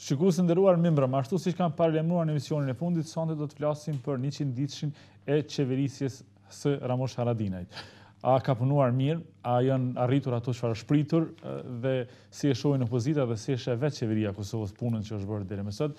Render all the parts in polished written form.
Shikues nderuar membra, ashtu siç kam paralajmëruar në emisionin e fundit, sonte do të flasim për 100 ditëshin e qeverisjes së Ramosh Haradinajt. A ka punuar mirë, a janë arritur ato çfarë është pritur dhe si e shohin opozita dhe si e sheh vetë qeveria e Kosovës punën që është bërë deri më sot.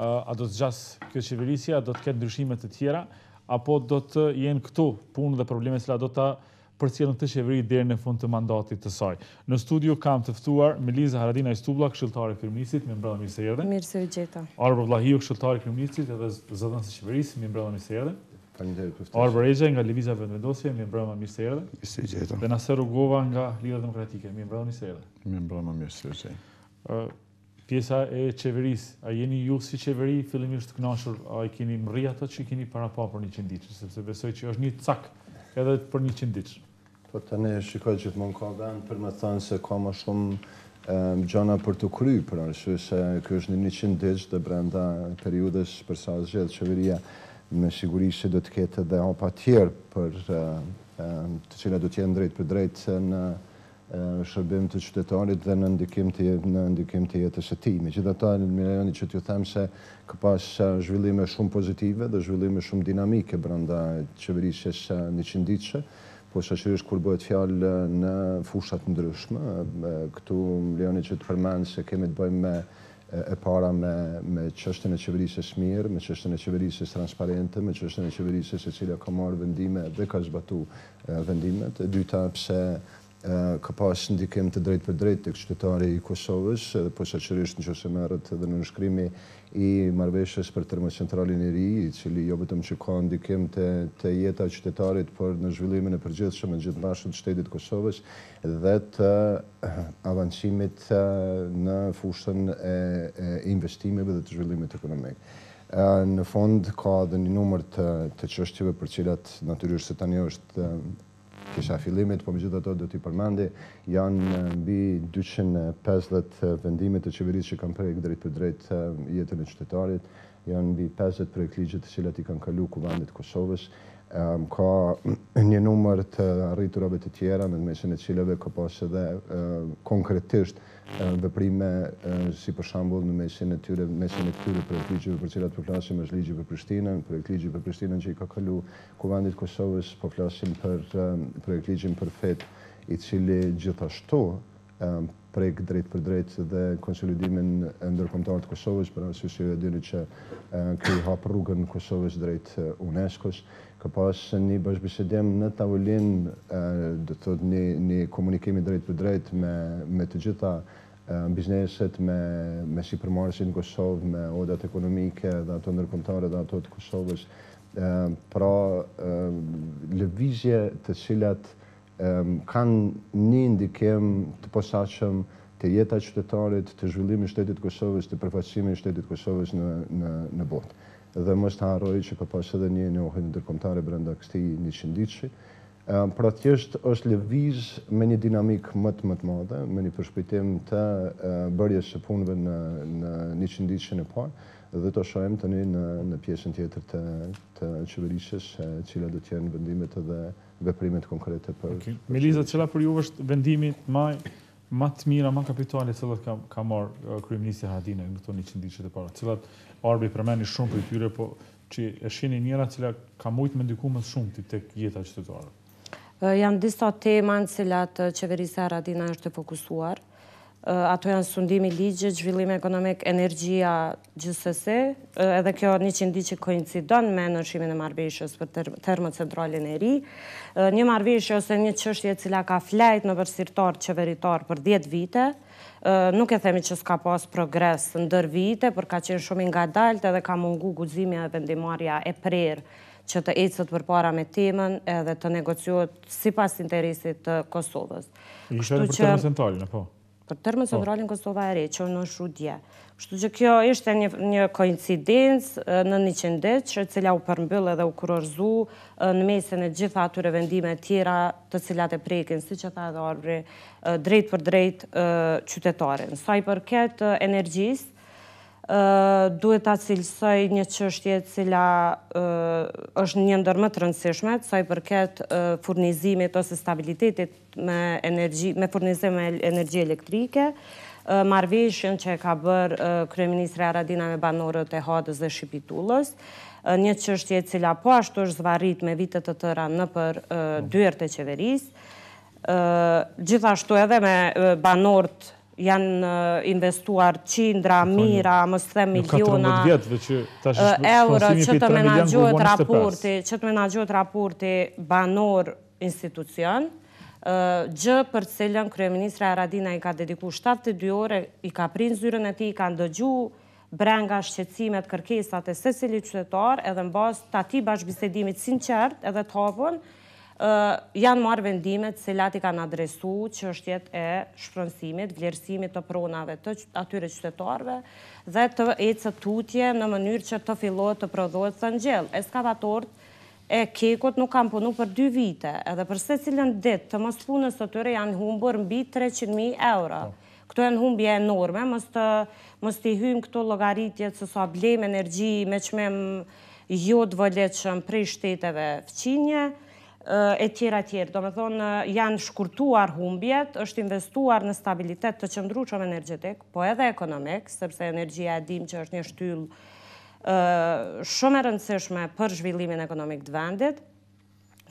A do të zgjas kjo qeverisja, do të ketë ndryshime të tjera, apo do të jenë këtu punë dhe probleme që do ta përcjellën këtë qeveri deri në fund të mandatit të saj. Në studio kam të ftuar Meliza Haradinaj-Stublla, këshilltare e kryeministit, mirëmbrëma, mirë se erdhe. Mirë se u gjeta. Arber Vllahiu, këshilltare e kryeministit edhe zëdhënës së qeverisë, mirëmbrëma, mirë se erdhe. Faleminderit për ftesën. Arber Rexhaj nga Lëvizja Vendosje, mirëmbrëma, mirë se erdhe. Mirë se u gjeta. Dhe Naser Rugova nga Lidhja Demokratike, mirëmbrëma, mirë se erdhe. Mirëmbrëma, mirë se u gjeta. Pjesa e qeverisë, a jeni ju si qeveri fillimisht të kënaqur, a i keni mri ato që keni para pa për 100 ditë, sepse besoj që është një cak edhe për 100 ditë. Po tani shikoj gjithmonë ka vend për më thënë se ka më shumë gjëra për të kryer, për arsye se ky është një 100 ditë dhe brenda periudhës për sa zgjedh qeveria me siguri se do të ketë edhe hapa tjerë për të cilat do të jenë drejt për drejt në shërbim të qytetarit dhe në ndikim të jetës së tij. Megjithatë, më lejoni që t'ju them se ka pas zhvillime shumë pozitive dhe zhvillime shumë dinamike brenda qeverisjes 100 ditëshe, po shoqërisht kur bëhet fjalë në fushat ndryshme. Këtu më lejoni që të përmend se kemi të bëjmë e para me çështjen e qeverisjes mirë, me çështjen e qeverisjes transparente, me çështjen e qeverisjes e cila ka marrë vendime dhe ka zbatuar vendimet. E dyta pse ka pas ndikim të drejt për drejt tek qytetari i Kosovës, posaçërisht nëse merret edhe në nënshkrimi i marrëveshjes për termocentralin e ri, i cili jo vetëm që ka ndikim te jeta e qytetarit, por në zhvillimin e përgjithshëm të gjithëbashkët të shtetit Kosovës dhe të avancimit në fushën e investimeve dhe të zhvillimit ekonomik. Në fond ka edhe një numër të çështjeve për cilat natyrisht se tani është kisha fillimit, po megjithatë do t'i përmendi, janë mbi 250 vendime të qeverisë që kanë prek drejt për drejt jetën e qytetarit, janë mbi 50 projekt ligje të cilat i kanë kaluar kuvendit të Kosovës. Ka një numër të arriturave të tjera, në mesin e cilave ka pas edhe konkretisht veprime si për shembull në mesin e këtyre projekt ligjeve për cilat po flasim është ligji për Prishtinën, projekt ligji për Prishtinën që i ka kaluar kuvendit Kosovës, po flasim për projekt ligjin për FET, i cili gjithashtu prek drejt për drejt dhe konsolidimin ndërkombëtar të Kosovës, për arsye se e dini që ky hap rrugën Kosovës drejt UNESCO-s. Ka pas një bashkëbisedim në tavolinë, do të thotë një komunikimi drejt për drejt me të gjitha bizneset, me sipërmarrësin në Kosovë, me odat ekonomike dhe ato ndërkombëtare dhe ato të Kosovës. Pra lëvizje të cilat kanë një ndikim të posaçëm të jeta e qytetarit, të zhvillimit të shtetit Kosovës, të përfaqësimit të shtetit Kosovës në botë. Dhe mos të harroj që ka pas edhe një njohje ndërkombëtare brenda këtij 100 ditëshi. Pra thjesht është lëviz me një dinamik më të madhe, me një përshpejtim të bërjes së punëve në 100 ditëshin e parë, dhe të shohim tani në pjesën tjetër të qeverisjes, cila do të jenë vendimet edhe veprimet konkrete për. Meliza, cila për ju është vendimi më të mira, më kapitale cilat ka marrë kryeministri Haradinaj në këto 100 ditëshe të para, cilat Arber përmendi shumë për tyre, po që e shihni njëra cila ka mujt me ndiku më shumë tek jeta e qytetarëve? Janë disa tema në cilat qeverisja Haradinaj është e fokusuar. Ato janë sundimi ligjit, zhvillimi ekonomik, energjia gjithsesi, edhe kjo 100 ditë që koincidon me ndryshimin e marrëveshjes për termocentralin e ri. Një marrëveshje ose një çështje e cila ka flajt në vërtetëtar qeveritar për 10 vite. Nuk e themi që s'ka pas progres ndër vite, por ka qenë shumë i ngadalt edhe ka mungu guximi e vendimarrja e prerë që të ecët përpara me temën edhe të negociohet sipas interesit të Kosovës. Ishte për termocentralin, apo? Për termocentralin Kosova e Re, që në shrudje. Kështu që kjo ishte një koincidencë në 100 ditë, e cila u përmbyll edhe u kurorzu në mesin e gjitha atyre vendime tjera të cilat e prekin, si që tha edhe Arbri, drejt për drejt qytetarin. Sa i përket energjisë, duhet ta cilësoj një çështje e cila është një ndër më të rëndësishmet, sa i përket furnizimit ose stabilitetit me furnizim me energji elektrike. marrëveshjen që ka bërë kryeministri Haradinaj me banorët e Hadës dhe Shqipitullës, një çështje e cila po ashtu është zvarrit me vite të tëra nëpër dyert e qeverisë. Gjithashtu edhe me banorët janë investuar qindra, mira, mos them miliona euro që të menaxhohet raporti banor institucion, gjë për cilën kryeministri Haradinaj ka dedikuar 72 ore, i ka prind zyrën e tij, ka ndëgjuar brenga shqetësimet, kërkesat e secilit qytetar, edhe në bazë të atij bashkëbisedimit sinqert edhe të hapur, janë marrë vendimet cilat i kanë adresu çështjet e shpronësimit, vlerësimit të pronave të atyre qytetarëve dhe të ecët tutje në mënyrë që të fillohet të prodhohet thëngjell. Ekskavatorët e Kekut nuk kanë punu për 2 vite, edhe për secilën ditë të mos punës të tyre janë humbur mbi 300.000 euro. Këto janë humbje enorme, mos t'i hyjmë këto llogaritjet se sa blejmë energji me çmim jo të volitshëm prej shteteve fqinje, e tjera. Do me thonë, janë shkurtuar humbjet, është investuar në stabilitet të qëndrueshëm energjetik, po edhe ekonomik, sepse energjia e dim që është një shtyllë shumë e rëndësishme për zhvillimin ekonomik të vendit,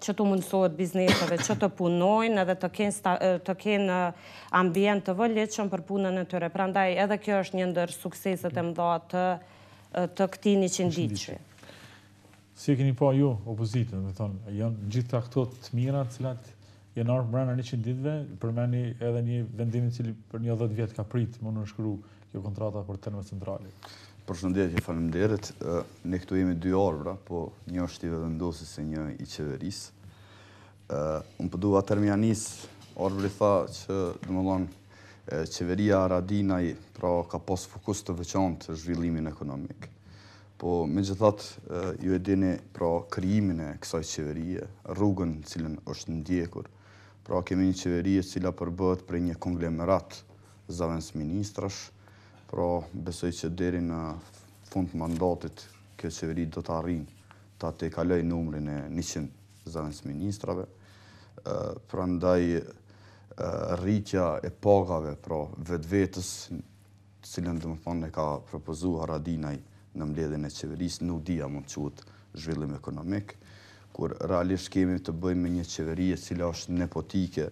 që të mundësohet bizneseve që të punojnë edhe të kenë ambient të volitshëm për punën e tyre. Prandaj edhe kjo është një ndër sukseset e mëdha të këtij 100 ditëshi. Si e keni pa ju opozitën, me thonë, janë gjitha këto të mira të cilat janë ardhur brenda 100 ditëve, përmeni edhe një vendim i cili për një 10 vjet ka prit më nënshkru kjo kontrata për termocentrale. Përshëndetje, faleminderit. Ne këtu jemi 2 arbra, po një është i vendosës se një i qeverisë. Unë po dua termianis, Arbri tha që domethënë qeveria Haradinaj ka pas fokus të veçantë të zhvillimin ekonomik. Po megjithatë ju e dini krijimin e kësaj qeverie, rrugën cilën është ndjekur. Kemi një qeveri e cila përbëhet prej një konglomerat zëvendës ministrash. Besoj që deri në fund të mandatit kjo qeveri do të arrijë ta tejkaloj numrin e 100 zëvendës ministrave. Prandaj rritja e pagave vetvetes, cilën domethënë e ka propozuar Haradinaj në mbledhjen e qeverisë, nuk dia mund të quhet zhvillim ekonomik, kur realisht kemi të bëjmë me një qeveri e cila është nepotike,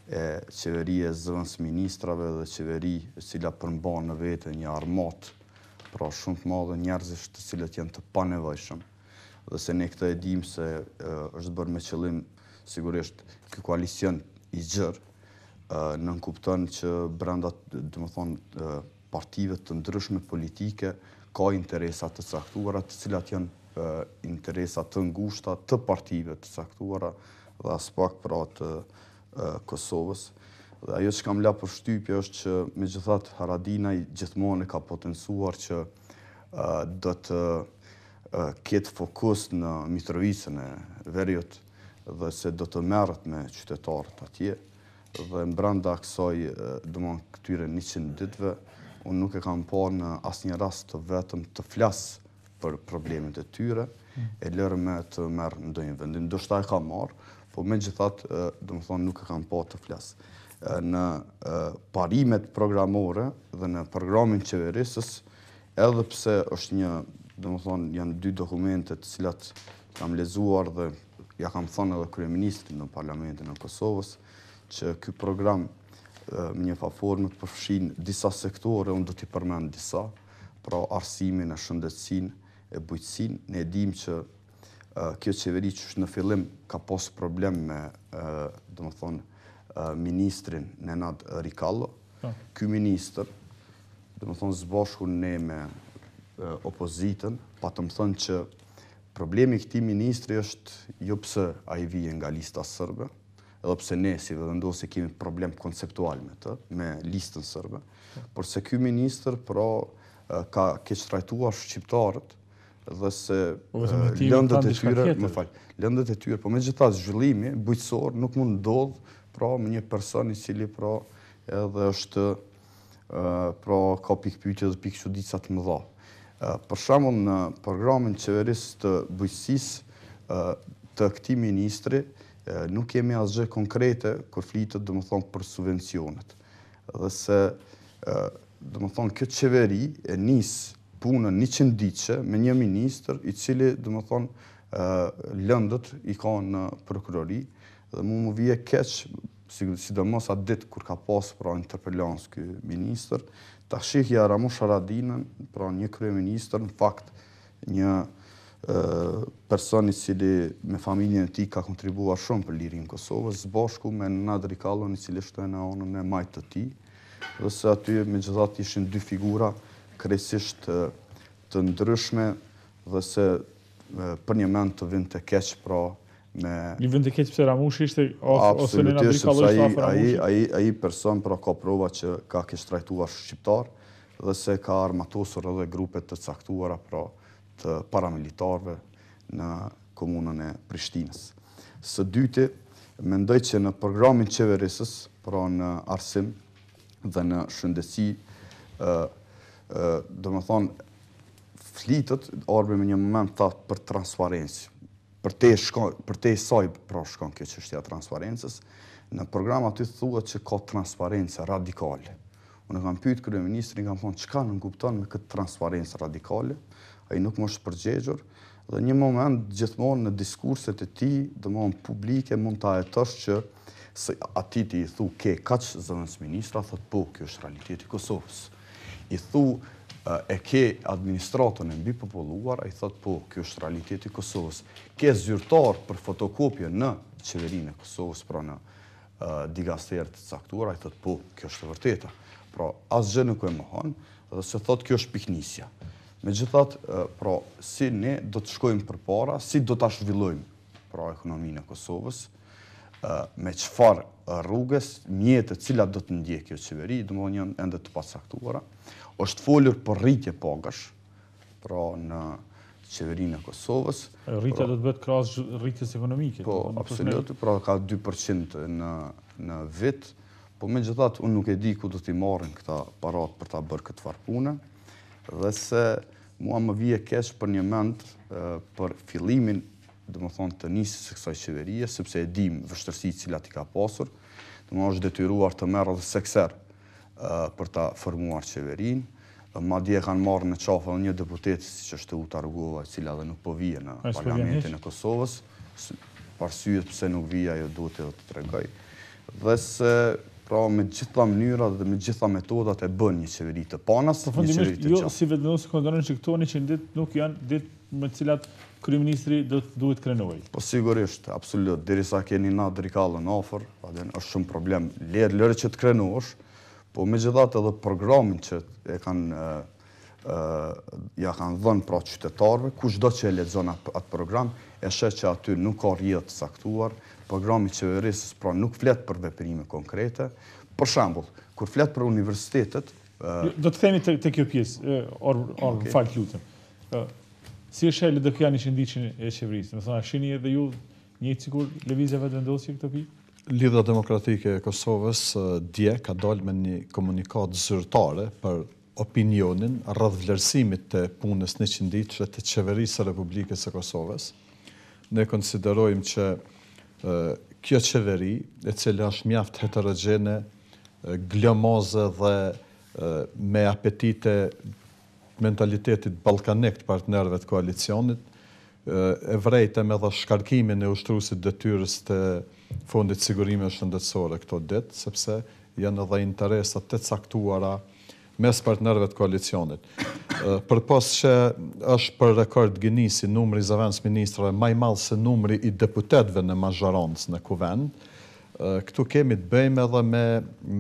qeveri e zëvendës ministrave dhe qeveri e cila përmban në vete një armat shumë të madhe njerëzish të cilët janë të panevojshëm. Dhe se ne këtë e dim se është bërë me qëllim sigurisht ky koalicion i gjerë nënkupton që brenda partive të ndryshme politike ka interesat të caktuara, të cilat janë interesat të ngushta të partive të caktuara dhe as pak të Kosovës. Dhe ajo që kam la për shtypje është që megjithatë Haradinaj gjithmonë ka potencuar që do të ketë fokus në Mitrovicën e Veriut dhe se do të merret me qytetarët atje. Dhe brenda kësaj këtyre 100 ditëve, unë nuk e kam parë në asnjë rast të vetëm të flas për problemet e tyre, e lërë me të merr ndonjë vendim. Ndoshta e ka marrë, po megjithatë, domethënë nuk e kam pa të flas. Në parimet programore dhe në programin qeverisës, edhe pse është janë 2 dokumente të cilat kam lexuar dhe ja kam thënë edhe kryeministrit në parlamentin e Kosovës, që ky program me një formë të përfshin disa sektore, unë do t'i përmend disa, arsimin, e shëndetësinë, e bujqësinë. Ne dim që kjo qeveri që në fillim ka pas problem me ministrin Nenad Rikallo. Ky ministër, zbashku ne me opozitën, patëm thënë që problemi i këtij ministri është jo pse ai vije nga lista sërbe, edhe pse ne si vendosje kemi problem konceptual me listën sërbe, por se ky ministër ka keq trajtuar shqiptarët dhe se lëndët e tyre, po megjithatë zhvillimi bujqësor nuk mund ndodh me një person i cili edhe është ka pikpyetje dhe pikçudica të mëdha. Për shembull, në programin qeverisë të bujqësisë të këtij ministri nuk kemi asgjë konkrete kur flitet domethënë për subvencionet. Dhe se Dhe më thonë, këtë qeveri e nisë punën 100 ditëshe me një ministër i cili, dhe më thonë, lëndët i ka në prokurori dhe mu më vije keq, sidomos atë ditë kur ka pasë pra interpellans ky ministër, ta shihja Ramush Haradinën, pra një kryeministër, në fakt një person i cili me familjen e tij ka kontribuar shumë për lirinë e Kosovës, bashku me Nader i cili shtohet në anën e majtë të tij, dhe se aty megjithatë ishin dy figura krejtësisht të ndryshme dhe se për një mend të vinte keq pra me një vend të keq pse Ramushi ishte ose në Nader i ai person pra ka prova që ka trajtuar shqiptar dhe se ka armatosur edhe grupe të caktuara pra të paramilitarëve në komunën e Prishtinës. Së dyti, mendoj që në programin qeverisës, pra në arsim dhe në shëndetësi, do më thonë, flitët, Arber me një moment tha për transparencë, për te saj pra shkon kjo çështja transparencës, në program aty thuhet që ka transparencë radikale. Unë kam pyet kryeministrin, kam thonë çka nënkupton me këtë transparencë radikale, ai nuk më është përgjigjur dhe një moment gjithmonë në diskurset e tij, domthonë publike mund ta hetosh që ati ti i thu ke kaq zëvendës ministra, thot po, kjo është realiteti i Kosovës. I thu e ke administratën e mbi populluar, ai thot po, kjo është realiteti i Kosovës. Ke zyrtar për fotokopje në qeverinë e Kosovës, pra në digasterë të caktuar, ai thot po, kjo është e vërteta. Pra asgjë nuk e mohon, dhe se thot kjo është piknisja. Megjithatë, pra, si ne do të shkojmë përpara, si do ta zhvillojmë pra ekonominë e Kosovës, me çfarë rrugës, mjetet të cilat do të ndjekë kjo qeveri, domethënë janë ende të pacaktuara. Është folur për rritje pagash, pra në qeverinë e Kosovës. Rritja do të bëhet krahas rritjes ekonomike. Po, absolut, pra ka 2% në vit, po megjithatë unë nuk e di ku do t'i marrin këta parat për ta bërë këtë farpune, dhe se mua më vije keq për një mend për fillimin, domethënë të nisjes së kësaj qeverie, sepse e dim vështirësitë cilat i ka pasur, domethënë është detyruar të merr edhe sekser për ta formuar qeverinë. Madje kanë marrë në qafë një deputet siç është Uta Rugova, e cila edhe nuk po vije në parlamentin e Kosovës, për arsye pse nuk vije ajo duhet edhe të tregoj. Dhe se pra me gjitha mënyrat dhe me gjitha metodat e bën një qeveri të panas, një qeveri të gjatë. Jo si vetëm konsideron që këto 100 ditë nuk janë ditë me të cilat kryeministri duhet krenojë. Po sigurisht, absolut, derisa keni Nader i afër, është shumë problem. Lërë që të krenosh, po megjithatë edhe programin që ja kanë dhënë pra qytetarëve, kushdo që e lexon atë program, e sheh që aty nuk ka rrjedhë të saktuar. Programi i qeverisë pra nuk flet për veprime konkrete. Për shembull, kur flet për universitetet, do të themi te kjo pjesë, fal lutem. Si është LDK-ja 100 ditëshin e qeverisë? Do thonë, shihni edhe ju njëjtë sikur lëvizja vendosje këtë pikë? Lidhja Demokratike e Kosovës dje ka dalë me një komunikat zyrtare për opinionin rreth vlerësimit të punës 100 ditëshe të qeverisë së Republikës së Kosovës. Ne konsiderojmë që kjo qeveri, e cila është mjaft heterogjene, glëmoze dhe me apetite mentalitetit ballkanik të partnerëve të koalicionit, e vrejtem edhe shkarkimin e ushtruesit detyrës të Fondit Sigurime Shëndetësore këto ditë, sepse janë edhe interesat të caktuara mes partnerëve të koalicionit. Përpos që është për rekord Guinness numri i zëvendës ministrave më i madh se numri i deputetëve në mazhorancë në kuvend, këtu kemi të bëjmë edhe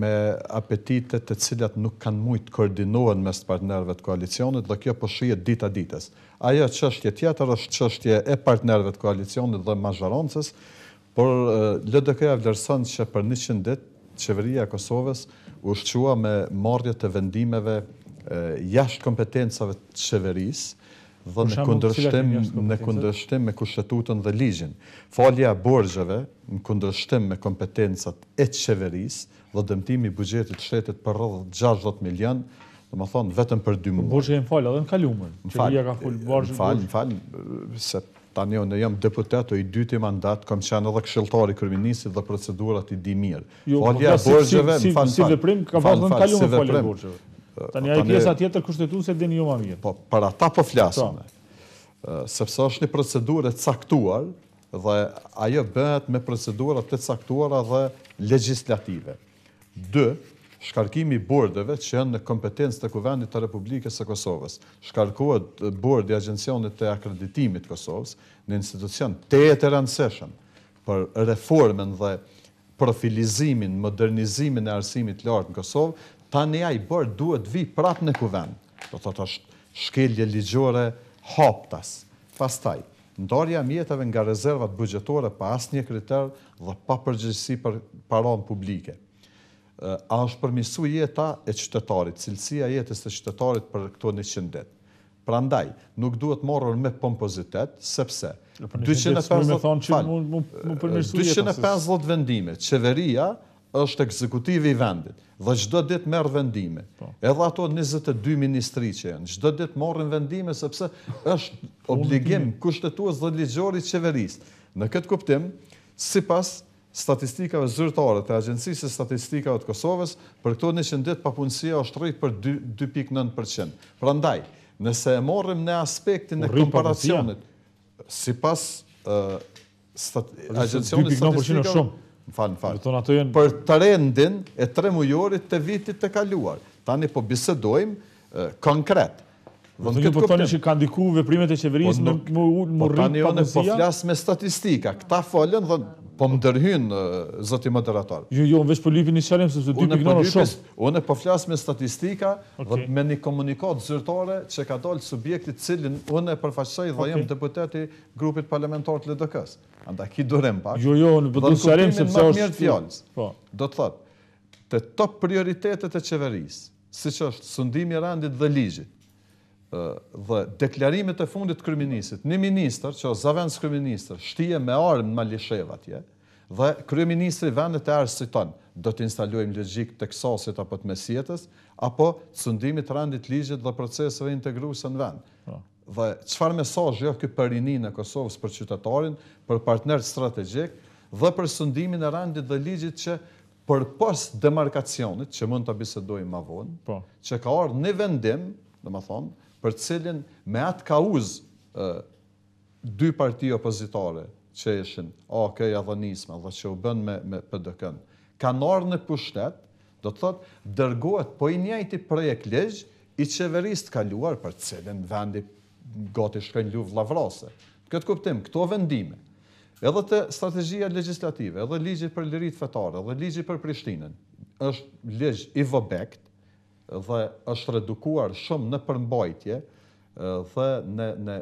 me apetite të cilat nuk kanë mujt koordinohen mes partnerëve të koalicionit dhe kjo po shihet dita ditës. Ajo çështje tjetër është çështje e partnerëve të koalicionit dhe mazhorancës, por LDK-ja vlerëson që për 100 ditë qeveria e Kosovës ushqua me marrje të vendimeve jashtë kompetencave të qeverisë dhe në kundërshtim me kushtetutën dhe ligjin. Falja e borxheve në kundërshtim me kompetencat e qeverisë dhe dëmtimi i buxhetit shtetit për rreth 60 milion, domethënë vetëm për 2 muaj. Borxhe janë falë edhe në kaluar. Qeveria ka fol borxhe. Fal, se Tani unë jam deputet o i dyti mandat, kam qenë edhe këshilltari kryeministit dhe procedurat i di mirë. Falja e borxheve, si veprim ka pasur në kaluar falja e borxheve. Tani ai pjesa tjetër kushtetuese dini ju më mirë. Po për ata po flasim. Sepse është një procedurë e caktuar dhe ajo bëhet me procedurat të caktuara dhe legjislative. 2. Shkarkimi i bordeve që janë në kompetencë të Kuvendit të Republikës së Kosovës. Shkarkohet bordi i Agjencionit të Akreditimit të Kosovës, në institucion të rëndësishëm për reformën dhe profilizimin, modernizimin e arsimit lartë në Kosovë. Tani ai bord duhet vi prapë në Kuvend. Do thotë është shkelje ligjore haptas. Pastaj, ndarja e mjeteve nga rezervat buxhetore pa asnjë kriter dhe pa përgjegjësi për paranë publike. A është përmirësu jeta e qytetarit, cilësia jetës të qytetarit për këto 100 ditë. Prandaj, nuk duhet marrur me pompozitet, sepse 250 vendime, qeveria është ekzekutivi i vendit, dhe çdo ditë merr vendime. Edhe ato 22 ministri që janë, çdo ditë marrin vendime sepse është obligim kushtetues dhe ligjor i qeverisë. Në këtë kuptim, sipas statistikave zyrtare të Agjencisë së Statistikave të Kosovës, për këto 100 ditë papunësia është rritë për 2.9%. Prandaj, nëse e marrim në aspektin e komparacionit, sipas Agjencionit Statistikave, për trendin e 3 mujorit të vitit të kaluar. Tani po bisedojmë konkret. Do të thonë që kanë ndiku veprimet e qeverisë në rrit tani unë po flas me statistika. Këta folën dhe po më ndërhyn zoti moderator. Jo, veç po lypin një qarim sepse 2.9 është shumë. Unë po flas me statistika dhe me një komunikat zyrtare që ka dalë subjektit cilin unë e përfaqësoj dhe jam deputeti grupit parlamentar të LDK-s. Andaj ki durim pak. Jo, në bëdu qarim sepse është... Do të thotë, të top prioritetet e qeverisë, siç është sundimi i rendit dhe ligjit, dhe deklarimet e fundit të kryeministit, një ministër, që është zavendës kryeministër, shtije me armë në Lishev atje, dhe kryeministri vendit e arsiton, do të instalojmë logjik të kësasit apo të mesjetës, apo sundimit të rendit ligjit dhe proceseve integruese në vend. Dhe çfarë mesazhi jo ky për rinin e Kosovës për qytetarin, për partner strategjik, dhe për sundimin e rendit dhe ligjit që përpos demarkacionit, që mund të bisedojmë më vonë, që ka ardhur në vendim, domethënë, për cilin me atë kauzë 2 parti opozitare që ishin AK dhe Nisma dhe që u bën me PDK-n, kanë ardhur në pushtet, do të thotë dërgohet po i njëjti projekt ligj i qeverisë të kaluar për cilin vendi gati shkojnë luftë llavrase. Këtë kuptim, këto vendime, edhe të strategjia legjislative, edhe ligji për lirit fetare, edhe ligji për Prishtinën, është ligj i vobekt, dhe është redukuar shumë në përmbajtje dhe në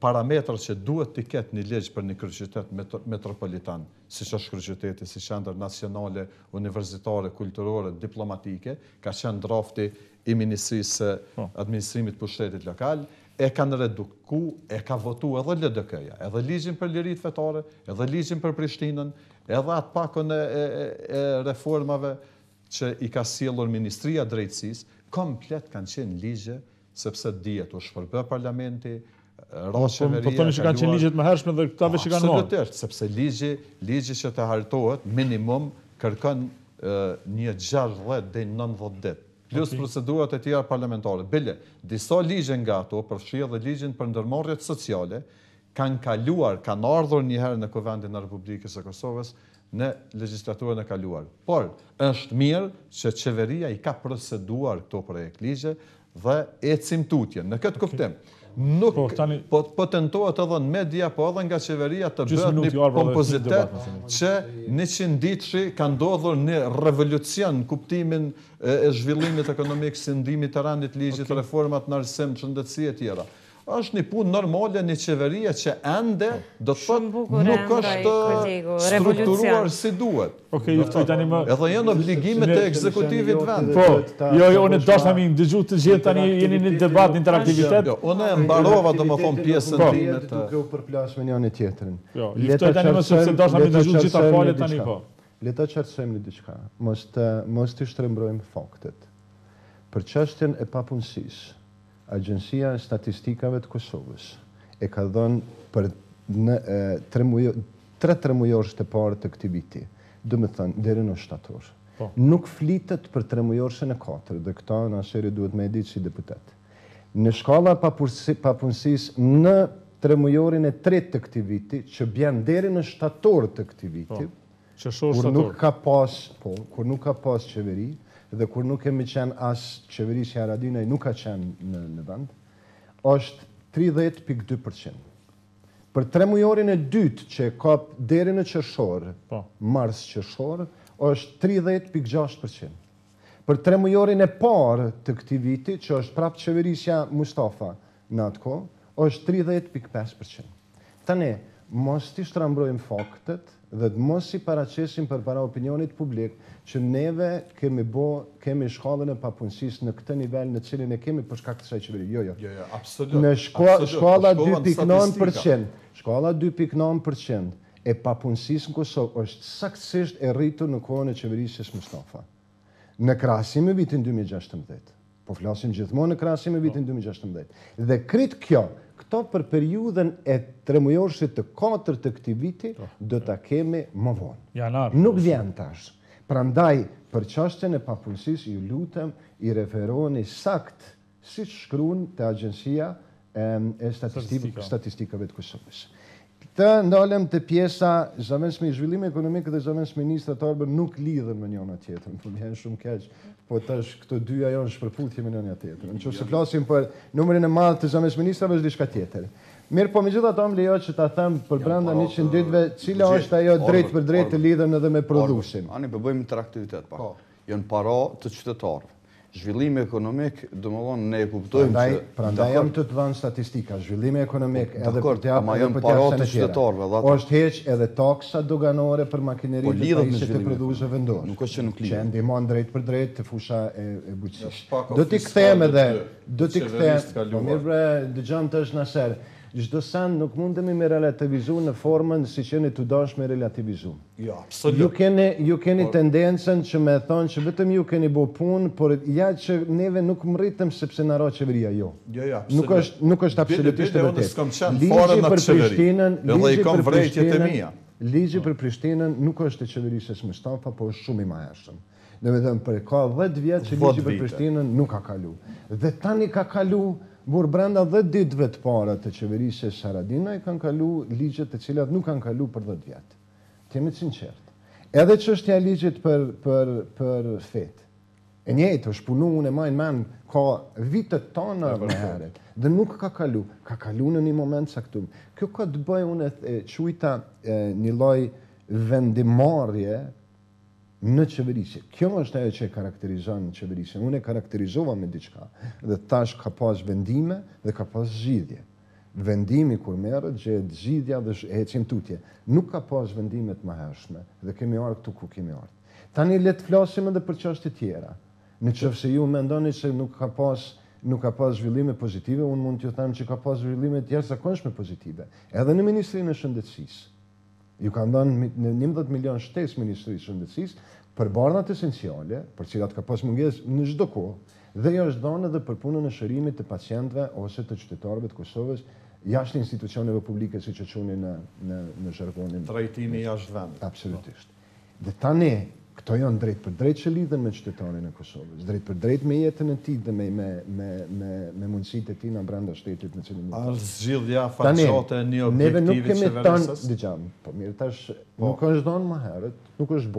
parametrët që duhet të ketë një ligj për një kryeqytet metropolitan, siç është kryeqyteti, si qendër nacionale, universitare, kulturore, diplomatike, ka qenë drafti i Ministrisë së Administrimit Pushtetit Lokal, e kanë reduku, e ka votu edhe LDK-ja, edhe ligjin për lirit fetare, edhe ligjin për Prishtinën, edhe atë pakon e reformave që i ka sjellur Ministria e Drejtësisë, komplet kanë qenë ligje, sepse dihet u shpërbë parlamenti, qeveria. Po thonë që kanë qenë ligjet më hershme dhe këta veç që kanë marrë. Absolutisht, sepse ligji që të hartohet minimum kërkon një 60 deri në 90 ditë. Plus procedurat e tjera parlamentare. Bile, disa ligje nga ato, përfshi edhe ligjin për ndërmarrjet sociale, kanë kaluar, kanë ardhur një herë në Kuvendin e Republikës së Kosovës në legjislaturën e kaluar. Por, është mirë që qeveria i ka proceduar këto projekt ligje dhe ecim tutje. Në këtë kuptim, nuk po tentohet edhe në media, po edhe nga qeveria të bëhet një kompozitet që 100 ditëshi ka ndodhur një revolucion në kuptimin e zhvillimit ekonomik, si ndimit të rendit ligjit, reformat në arsim, shëndetësi e tjera. Është një punë normale një qeveria që ende do të thotë nuk është strukturuar si duhet. Edhe janë obligimet e ekzekutivit vend. Unë dashna mi dëgju të gjithë tani jeni në debat, në interaktivitet. Unë e mbarova domethënë pjesën time të duke u përplasur me njëri tjetrin. Le të tani më sepse dashna mi dëgju gjithë falet tani po. Le të qartësojmë diçka. Mos të shtrembrojmë faktet. Për çështjen e papunësisë, Agjencia e Statistikave të Kosovës e ka dhënë për në 3 mujorës të parë të këtij viti, do të thënë deri në shtator. Nuk flitet për 3 mujorëshën e 4, dhe këta Naseri duhet me ditë si deputet. Në shkalla papunësisë në 3 mujorin e 3 të këtij viti, që bjen deri në shtator të këtij viti, kur nuk ka pas qeveri, dhe kur nuk kemi qenë as qeverisja Haradinaj nuk ka qenë në vend, është 30.2%. Për 3 mujorin e dytë që ka deri në qershor, mars-qershor, është 30.6%. Për 3 mujorin e parë të këtij viti, që është prapë qeverisja Mustafa në atë kohë, është 30.5%. Tani, mos t'i shtrëmbrojmë faktet dhe mos i paraqesim përpara opinionit publik që neve kemi shkallën e papunësisë në këtë nivel në cilin e kemi për shkak të kësaj qeveri. Jo, absolut. Në shkalla 2.9%, shkalla 2.9% e papunësisë në Kosovë është saktësisht e rritur në kohën e qeverisjes Mustafa. Në krahasim me vitin 2016. Po flasim gjithmonë në krahasim me vitin 2016. Dhe krit këto për periudhën e 3 mujorësit të 4 të këtij viti do ta kemi më vonë. Nuk vjen tash. Prandaj për çështjen e papunësisë ju lutem i referoni sakt siç shkruan te Agjencia e Statistikave të Kosovës. Të ndalem të pjesa zëvendësmi i zhvillimit ekonomik dhe zëvendësmi ministrat Arber nuk lidhen me njëna tjetrën. Po vjen shumë keq, po tash këto dyja janë shpërputhje me njëna tjetrën. Nëse flasim për numrin e madh të zëvendësministrave ministrave është diçka tjetër. Mirë, po megjithatë më lejo që ta them për brenda 100 ditëve, cila është ajo drejt për drejt të lidhur edhe me prodhuesin. Ani po bëjmë interaktivitet pak. Janë para të qytetarëve. Zhvillimi ekonomik, domethënë ne e kuptojmë që prandaj jam të dhënë statistika, zhvillimi ekonomik edhe për të është heq edhe taksa doganore për makineritë të pajisje të prodhuesve vendor. Nuk është që nuk lidhet. Që ndihmon drejt për drejt të fusha e bujqësisë. Do t'i kthem edhe, mirë bre, dëgjon tash Naser. Çdo send nuk mundemi me relativizu në formën si që jeni të dashur me relativizu. Jo, absolut. Ju keni tendencën që me thonë që vetëm ju keni bo punë, por ja që neve nuk mritëm sepse na ra qeveria jo. Jo, absolut. Nuk është absolutisht e vërtetë. Ligji për Prishtinën nuk është e qeverisjes Mustafa, po është shumë i mahershëm. Domethënë për ka 10 vjet që ligji për Prishtinën nuk ka kalu. Dhe tani ka kalu. Por brenda 10 ditëve të para të qeverisjes Haradinaj kanë kalu ligjet të cilat nuk kanë kalu për 10 vjet. Jemi të sinqert. Edhe çështja e ligjit për fet. E njëjtë është punu unë e majnë men ka vitet tona më herët dhe nuk ka kalu. Ka kalu në një moment saktum. Kjo ka të bëjë unë e quajta një lloj vendimarrje në qeverisje. Kjo është ajo që e karakterizon qeverisjen. Unë e karakterizova me diçka. Dhe tash ka pas vendime dhe ka pas zgjidhje. Vendimi kur merret, gjehet zgjidhja dhe ecim tutje. Nuk ka pas vendime të mëhershme dhe kemi ardhur këtu ku kemi ardhur. Tani le të flasim edhe për çështje tjera. Nëse ju mendoni se nuk ka pas zhvillime pozitive, unë mund t'ju them që ka pas zhvillime të jashtëzakonshme pozitive. Edhe në Ministrinë e Shëndetësisë. Ju kanë dhënë 11 milion shtesë Ministrisë së Shëndetësisë për barnat esenciale, për cilat ka pas mungesë në çdo kohë, dhe jo është dhënë edhe për punën e shërimit të pacientëve ose të qytetarëve të Kosovës jashtë institucioneve publike, siç e quheni në zhargonin. Trajtimi jashtë vendit. Absolutisht. Dhe tani këto janë drejt për drejt që lidhen me qytetarin e Kosovës, drejt për drejt me jetën e tij dhe me mundësitë e tij në brenda shtetit në cilin jeton. A zgjidhja faqate e një objektivi qeverisës? Dëgjam, po mirë tash nuk është dhënë më herët, nuk është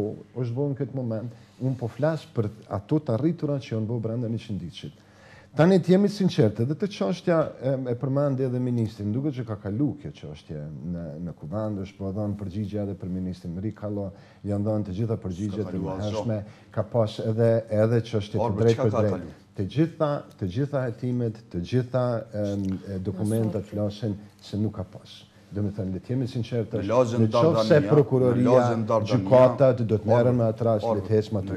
bo në këtë moment. Unë po flas për ato të arritura që janë bo brenda 100 ditësh. Tani të jemi sinqertë, edhe të çështja e përmendi edhe ministrin, duket që ka kalu kjo çështje në kuvend, është po dhënë përgjigje edhe për ministrin Rikalo, janë dhënë të gjitha përgjigjet e mëhershme, ka pas edhe çështje të drejtë për drejtë. Të gjitha hetimet, të gjitha dokumentat flasin se nuk ka pas. Do me thënë, le të jemi sinqertë, nëse prokuroria, gjykatat do të merren me atë rast, le të ecmë aty.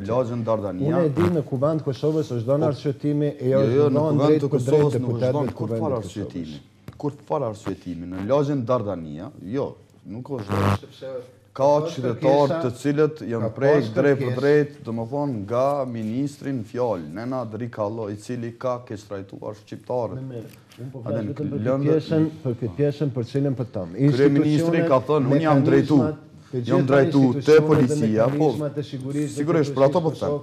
Unë e di në kuvend Kosovës është dhënë arsyetimi e është dhënë drejt për drejt deputetëve të kuvendit Kosovës. Kur të fal arsyetimin në lagjën Dardania, jo, nuk është sepse ka qytetarë të cilët janë prejkë drejt për drejt, domethënë nga ministrin fjalë, Nenad Rikalo, i cili ka keq trajtuar shqiptarët. Unë po flasë për këtë pjesën për cilën për tëmë. Kryeministri ka thënë, unë jam drejtu te policia, po sigurisht për ato po them.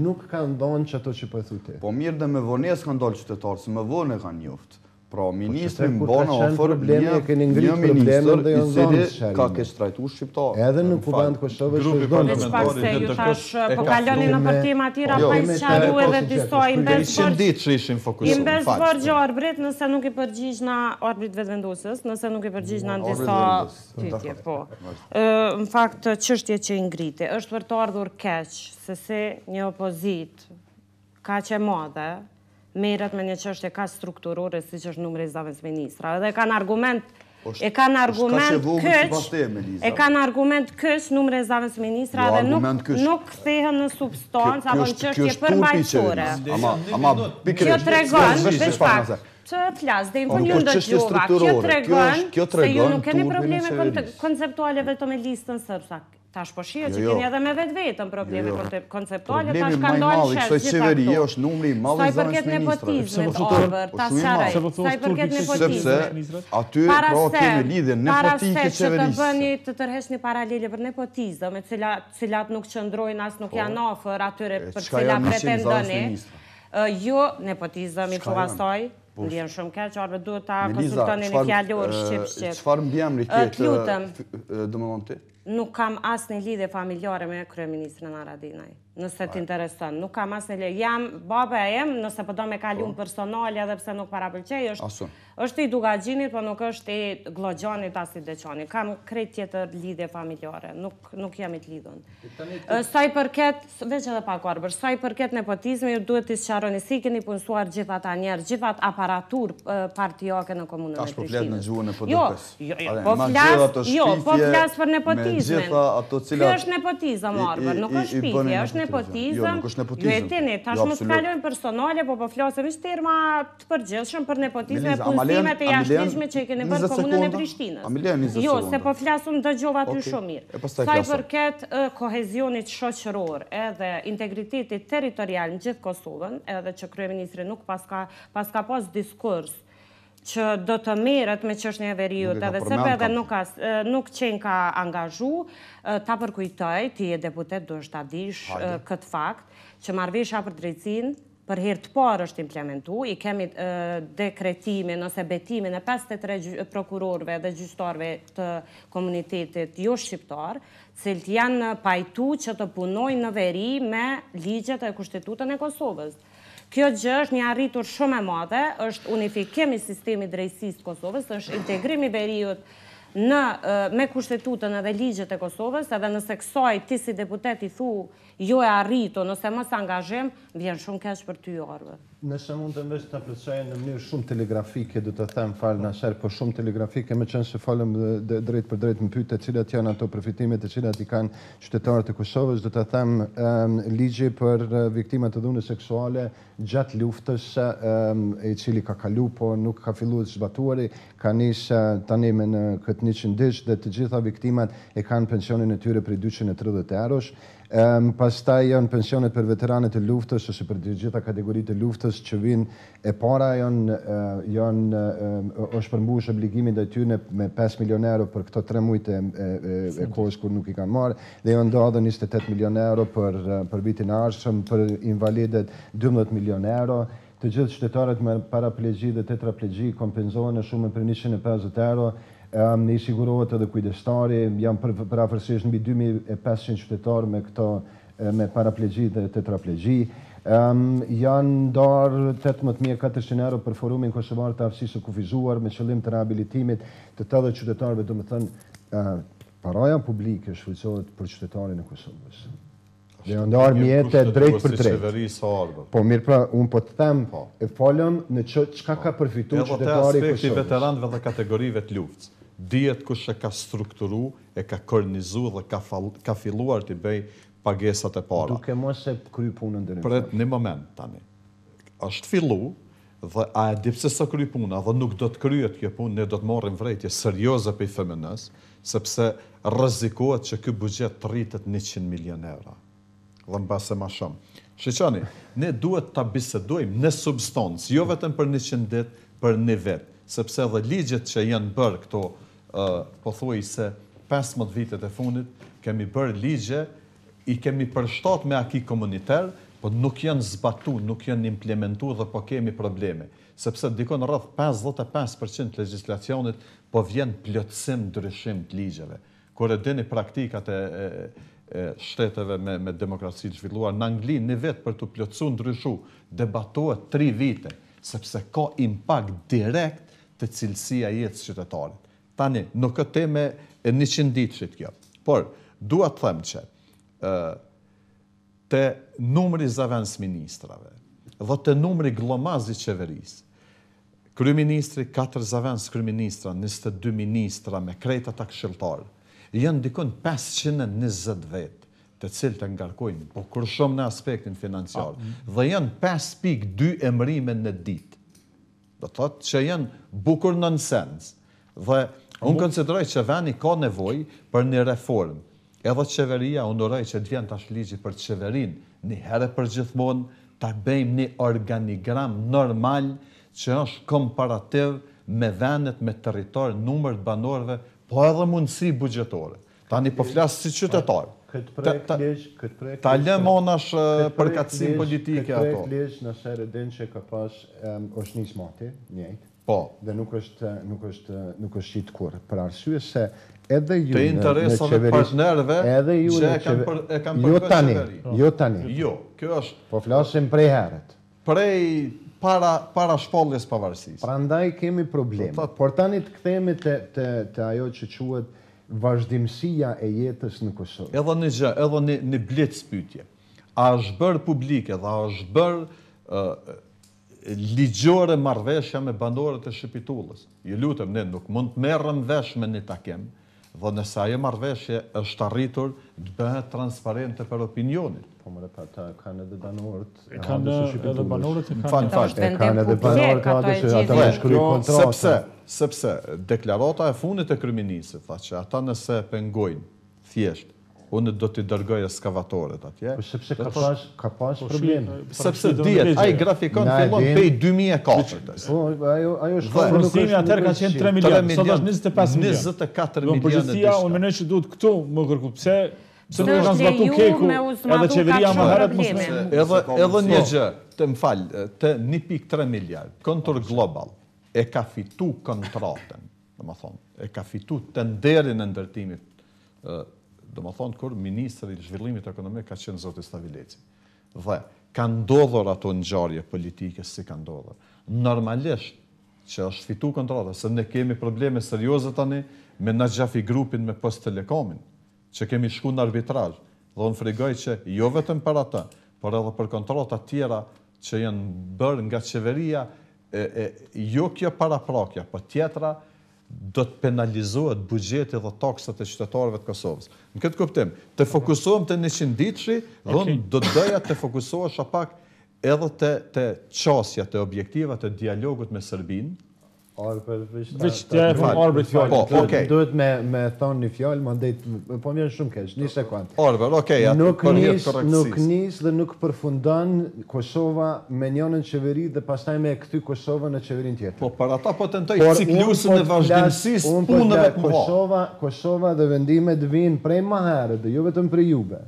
Nuk kanë ndonë që ato që po thotë. Po mirë dhe me vonesë kanë dalë qytetarë, se me vonë e kanë njoftë. Pra, ministri më bëna ofër një minister i cili ka keq trajtuar shqiptarë. Edhe në kuvend Kosovës grupi parlamentari të tash po kaloni në përtima tira pa i qaru edhe disa i mbesborgje Arbrit nëse nuk i përgjigj na Arbrit vetëvendosës, nëse nuk i përgjigj na disa pyetje, po. Në fakt çështje që i ngriti, është për të ardhur keq se si një opozit kaq e madhe merret me një çështje ka strukturore siç është numri i zavës ministra. Edhe kanë argument këç numri i zavës ministra dhe nuk kthehen në substancë apo në çështje përmbajtësore. Kjo tregon veç fakt që flas dhe po ju ndëgjova. Kjo tregon se ju nuk keni probleme konceptuale vetëm me listën sërbsa. Tash po shihet që keni edhe me vetëm probleme konceptuale, tash kanë dalë shef qeveria është numri i madh i zonës nepotizmit, Arber, ta sqaroj. Sa i përket nepotizmit. Sepse aty pra kemi lidhje nepotike qeverisë. Të tërheqni paralele për nepotizëm, me cilat nuk qëndrojnë as nuk janë afër atyre për cilat pretendoni. Jo, nepotizëm i po asaj. Ndjen shumë keq, Arber duhet ta konsultoni në fjalor shqip. Çfarë mbjemri këtë domethënë ti? Nuk kam asnjë lidhje familjare me kryeministrin Haradinaj. Nëse t'intereson, nuk kam asnjë lidhje. Jam baba e jem, nëse po do me kalun personale edhe pse nuk parapëlqej, është i Dugaxhinit, po nuk është i Glogjanit as i Deçanit. Kam krejt tjetër lidhje familjare, nuk jam i të lidhun. Sa i përket, veç edhe pak Arber, sa i përket nepotizmi, duhet t'i sqaroni si keni punësuar gjithë ata njerëz, gjithë atë aparatur partijake në komunën e Prishtinës. Po flas për nepotizmin. Kjo është nepotizëm, Arber, nuk është shpifje, është nepotizëm. Ju e dini, tash mos kalojmë personale, po flasim në terma të përgjithshëm për nepotizëm e punësimet e jashtëligjshme që i keni bërë komunën e Prishtinës. Jo, se po flasum dëgjova ty shumë mirë. Sa i përket kohezionit shoqëror edhe integritetit territorial në gjithë Kosovën, edhe që kryeministri nuk paska pas diskurs që do të merret me çështjen e Vllahiut, edhe sepse edhe nuk qenë ka angazhu, ta përkujtoj, ti je deputet, duhet ta dish këtë fakt, që marrëveshja për drejtsinë për herë të parë është implementu, i kemi dekretimin ose betimin e 53 prokurorëve dhe gjyqtarëve të komunitetit jo shqiptar, cilët janë pajtu që të punojnë në veri me ligjet e kushtetutën e Kosovës. Kjo gjë është një arritur shumë e madhe, është unifikimi i sistemit drejtësisë të Kosovës, është integrimi i Vllahiut me kushtetutën edhe ligjet e Kosovës, edhe nëse kësaj ti si deputet i thu jo e arritu, nëse mos angazhem, vjen shumë keq për ty, Arber. Nëse mund të veç të plotësoj në mënyrë shumë telegrafike, do të them falë Naser, po shumë telegrafike, me qenë se falem drejt për drejt më pyetje cilat janë ato përfitimet e cilat i kanë qytetarët e Kosovës, do të them ligji për viktimat e dhunës seksuale gjatë luftës i cili ka kalu, po nuk ka filluar të zbatuari, ka nisë tani me në këtë 100 ditë dhe të gjitha viktimat e kanë pensionin e tyre për 230 eurosh. Pastaj janë pensionet për veteranët e luftës ose për të gjitha kategoritë e luftës që vinë e para është përmbush obligimi ndaj tyre me 5 milion euro për këto 3 muajt e kohës kur nuk i kanë marrë dhe janë dhënë 28 milion euro për vitin e ardhshëm, për invalidet 12 milion euro. Të gjithë qytetarët me paraplegji dhe tetraplegji kompenzohen në shumën për 150 euro. I sigurohet edhe kujdestari, janë përafërsisht mbi 2500 qytetarë me paraplegji dhe tetraplegji. Janë ndarë 18.400 euro për forumin kosovar të aftësisë së kufizuar me qëllim të rehabilitimit të të dhe qytetarëve, do të thënë, paraja publike shfrytëzohet për qytetarin e Kosovës. Dhe janë ndarë mjete drejt për drejt. Po mirë pra, unë po të them, e folëm në çka ka përfitu qytetari i Kosovës. Edhe te aspekti veteranëve dhe kategorive të luftës. Dihet kush e ka strukturu, e ka kornizu dhe ka filluar të bëj pagesat e para. Duke mos e kry punën deri. Pret një moment tani. Është fillu, dhe a e di pse sa kry puna, dhe nuk do të kryet kjo punë, ne do të marrim vrejtje serioze për i FMN-s, sepse rrezikohet që ky buxhet të rritet 100 milion euro. Dhe mbase ma shumë. Shiqani, ne duhet ta bisedojmë në substancë, jo vetëm për 100 ditë, për një vetë, sepse edhe ligjet që janë bërë këto, po thuaj se 15 vitet e fundit, kemi bërë ligje, i kemi përshtat me aki komuniter, po nuk janë zbatu, nuk janë implementu dhe po kemi probleme. Sepse dikon rrëth 55% legislacionit po vjen plotësim ndryshim të ligjeve. Kur e dini praktikat e shteteve me demokraci të zhvilluar, në Angli një vetë për të plotësu ndryshu, debatohet 3 vite, sepse ka impact direkt të cilësia jetës qytetarit. Tani, nuk këtë teme e 100 ditë kjo. Por, dua të them që të numri zavens ministrave dhe të numri glomaz i qeverisë, kryeministri, 4 zavens kryeministra, 22 ministra me krejta të këshilltarë, janë dikon 520 vetë të cilë të ngarkojnë, po kur shumë në aspektin financiar, dhe janë 5.2 emrime në ditë. Do të thotë që janë bukur nonsens. Dhe unë konsideroj që veni ka nevojë për një reformë. Edhe qeveria, unë uroj që të vjen tash ligji për qeverinë një herë për gjithmonë, ta bëjmë një organigram normal që është komparativ me vendet, me territor, numër të banorëve, po edhe mundësi buxhetore. Tani po flas si qytetar. Ta lëm onash përkatësim politike ato. Këtë ligj në Haradinaj që ka pas është nis mati, njëjtë. Po. Dhe nuk është qitë kur. Për arsye se edhe ju të interesave të partnerëve që e kanë përkët qeveri. Jo tani. Jo, kjo është... Po flasim prej herët. Prej para shpalljes pavarësisë. Prandaj kemi probleme. Por tani të kthehemi te ajo që quhet vazhdimësia e jetës në Kosovë. Edhe një gjë, edhe një blitz pyetje. A është bërë publike dhe a është bërë ligjore marrëveshja me banorët e Shqipitullës? Ju lutem, ne nuk mund të merrem vesh me një takim, dhe nëse ajo marrëveshje është arritur, të bëhet transparente për opinionin. Po më repata, kanë edhe banorët. Kanë edhe banorët e kanë edhe banorët që ata më shkruajnë kontratë. Sepse deklarata e fundit e kryeministit tha që ata nëse pengojnë thjesht, unë do t'i dërgoj ekskavatorët atje. Po sepse ka pas probleme. Sepse dihet, ai grafikon fillon pej 2004-s. Po ajo është Përësimi atëherë ka qenë 3 milion, sot është 25 milion. 24 milion. Përgjithësia, unë mendoj që duhet këtu më kërku. Pse nuk kanë zbatu keku, edhe qeveria më herët mos me... Edhe një gjë, të më falë, të 1.3 miliard, kontur global, e ka fitu kontratën, dhe më thonë, e ka fitu tenderin e ndërtimit, dhe më thonë, kur Ministri i Zhvillimit Ekonomik ka qenë zoti Stavileci. Dhe ka ndodhur ato ngjarje politike si ka ndodhur. Normalisht që është fitu kontrata, se ne kemi probleme serioze tani me Naxhafi grupin me Post Telekomin, që kemi shku në arbitrazh. Dhe unë frigoj që jo vetëm për ata, por edhe për kontrata tjera që janë bërë nga qeveria, jo kjo paraprakja, po tjetra, do të penalizohet buxheti dhe taksat e qytetarëve të Kosovës. Në këtë kuptim, të fokusohem të 100 ditëshi, dhe unë do të doja të fokusohesha pak edhe të qasja, të objektiva, të dialogut me Serbinë. Arber, veç të e fëm Arbrit fjallë. Po, okej. Duhet me thonë një fjallë, më ndejt, po mjën shumë kesh, një sekund. Arber, okej, atë për hirë korrektësisë. Nuk nis dhe nuk përfundan Kosova me njënën qeveri dhe pastaj me këty Kosova në qeverin tjetër. Po, për ata po tentoj ciklusin e vazhdimësisë punëve të mëdha. Kosova dhe vendimet vinë prej më herët dhe jo vetëm prej juve.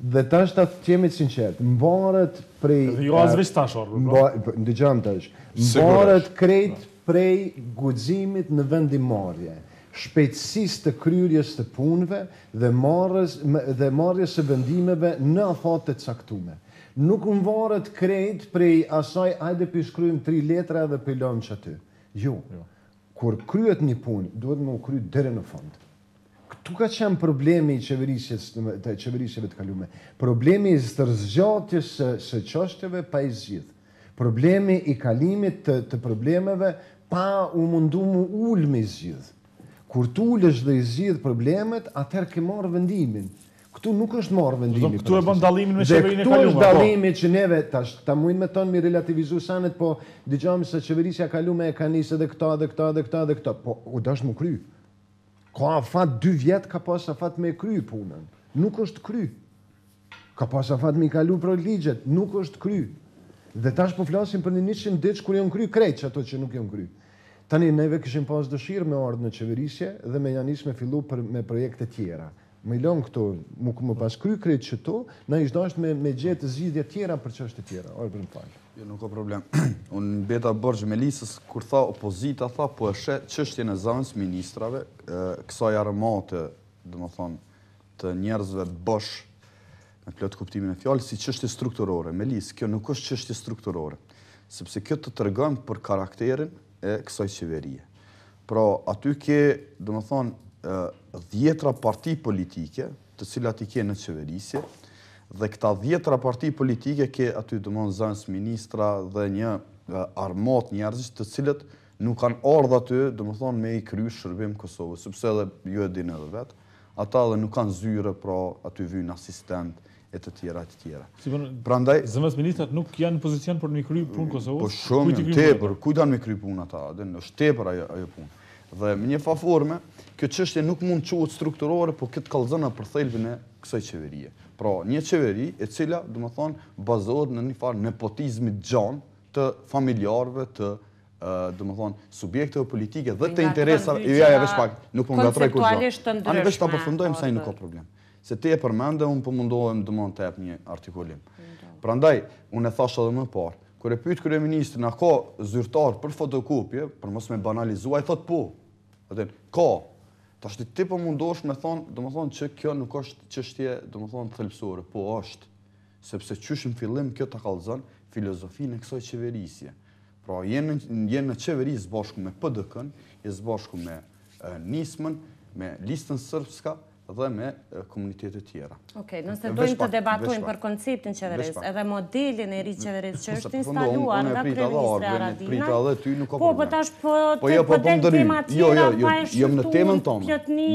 Dhe tash ta qemi të sinqert, mbarët prej... Dhe jo as veç tash, Arber. Ndëgjam tash. Mbarët krejt prej guximit në vendimarrje, shpejtësisë të kryerjes të punëve dhe marrjes së vendimeve në afat të caktuara. Nuk mvaret krejt prej asaj hajde pi shkruajmë 3 letra dhe pi lëmë aty. Jo. Kur kryet një punë, duhet më u kry deri në fund. Këtu ka qenë problemi i qeverisjeve të kaluara. Problemi i stërzgjatjes së çështjeve pa i zgjidhur. Problemi i kalimit të problemeve pa u mundu mu ullë me zgjidh. Kur t'ullesh dhe i zgjidh problemet, atëherë ke marrë vendimin. Këtu nuk është marrë vendimi. Këtu e bën dallimin me qeverinë e kaluar. Këtu është kaluar. dallimi që neve ta mujnë me tonë mi relativizu sanet, po dëgjojmë se qeverisja kalume e ka nisë edhe këta. Po u dash më kry. Ka afat 2 vjet ka pas afat me kry punën. Nuk është kry. Ka pas afat me kalu për ligjet, nuk është kry. Dhe tash po flasim për një 100 ditë kur janë kry krejt ato që nuk janë kry. Tani neve kishim pas dëshirë me ardhë në qeverisje dhe me janis me fillu me projekte tjera. Me lënë këto, më pas kry krejt që to, na ishtë dashtë me gjetë zgjidhje tjera për çështje tjera. Arber, më falë. Jo, nuk ka problem. Unë beta bërgjë Melisës, kur tha opozita, tha po e shet çështjen e zëvendës ministrave, kësaj armate, domethënë, të njerëzve bosh, me plot kuptimin e fjalës, si çështje strukturore. Melisë, kjo nuk është çështje strukturore, sepse kjo të tregon për karakterin e kësaj qeverie. Pra, aty ke, domethënë, 10 parti politike, të cilat i ke në qeverisje, dhe këta 10 parti politike ke aty domethënë zëvendës ministra dhe një armat njerëzish të cilët nuk kanë ardhur aty domethënë me i kry shërbim Kosovës, sepse edhe ju e dini edhe vet, ata edhe nuk kanë zyre, pra aty vijnë asistent e të tjera. Prandaj zëvendës ministrat nuk janë në pozicion për me kry punë Kosovës. Po shumë tepër, kujt kanë me kry punë ata, është tepër ajo punë. Dhe me një forme, kjo çështje nuk mund quhet strukturore, po këtë kallëzon për thelbin e kësaj qeverie. Pra, një qeveri e cila, domethënë, bazohet në një farë nepotizmit gjan të familjarëve, të domethënë subjekteve politike dhe të interesave. Ja, veç pak, nuk po ngatroj kur. Konceptualisht të ndryshme. Ani veç ta përfundojmë sa nuk ka problem. Se ti e përmende, unë po mundohem domethënë të jap një artikulim. Prandaj, unë e thash edhe më parë, kur e pyet kryeministrin, a ka zyrtar për fotokopje, për mos me banalizuar, ai thot po. Ka. Tash ti po mundosh me thonë, domethënë që kjo nuk është çështje, domethënë thelbësore, po është, sepse qysh në fillim kjo ta kallëzon filozofinë e kësaj qeverisje. Pra jenë në qeveri bashku me PDK-n, bashku me nismën, me listën srpska dhe me komunitete tjera. Okej, nëse dojmë të debatojmë për konceptin qeverisë, edhe modelin e ri qeverisë që është instaluar nga kryeministri Haradinaj. Po, po tash po del tema tjera pa e shtuar plotni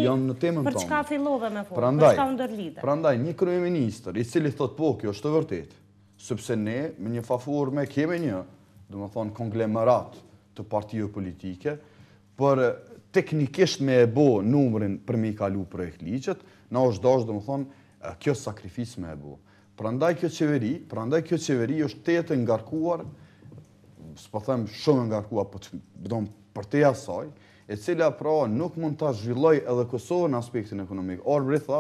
për çka fillove me folë, për çka u ndërlidhe. Prandaj një kryeministër i cili thot po, kjo është e vërtet, sepse ne me një forme kemi një, domethënë konglomerat të partive politike për teknikisht me e bo numrin për me i kalu projekt ligjet, na është dash domethënë kjo sakrificë me e bo. Prandaj kjo qeveri është tetë ngarkuar, s'po them shumë ngarkuar, po për te asaj, e cila pra nuk mund ta zhvilloj edhe Kosovën në aspektin ekonomik. Arber tha,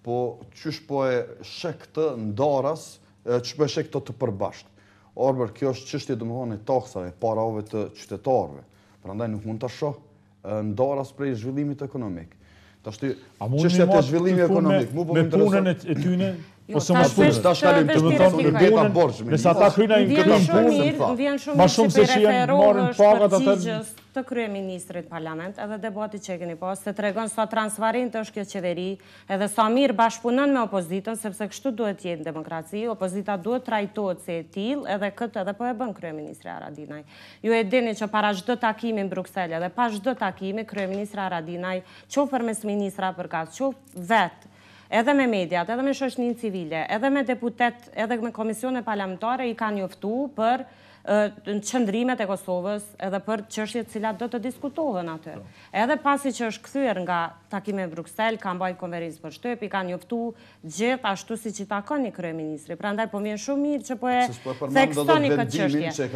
po qysh po e shek të ndaras, qysh po e shek të përbashkët. Arber, kjo është çështje domethënë e taksave, parave të qytetarëve. Prandaj nuk mund ta shoh ndaras prej zhvillimit ekonomik. Tashti çështja e zhvillimit ekonomik, mu po më punën e tyne ose mos punën. Tash kalim të thonë beta borxh. Nëse ata kryejnë punë, vjen më shumë se që janë marrin pagat ata të kryeministrit parlament, edhe debati që keni pas, se tregon sa transparente është kjo qeveri, edhe sa mirë bashkëpunon me opozitën, sepse kështu duhet jetë në demokraci, opozita duhet trajtohet si e tillë, edhe këtë edhe po e bën kryeministri Haradinaj. Ju e dini që para çdo takimi në Bruksel, edhe pas çdo takimi kryeministri Haradinaj, qoftë përmes ministra përkat, qoftë vetë, edhe me mediat, edhe me shoqërinë civile, edhe me deputet, edhe me komisione parlamentare i kanë njoftuar për në qëndrimet e Kosovës edhe për çështjet cilat do të diskutohen aty. Edhe pasi që është kthyer nga takimi në Bruksel, ka mbajtur konferencë për shtëpi, kanë njoftuar gjithë ashtu siç i takon një kryeministri. Prandaj po vjen shumë mirë që po e theksoni këtë çështje.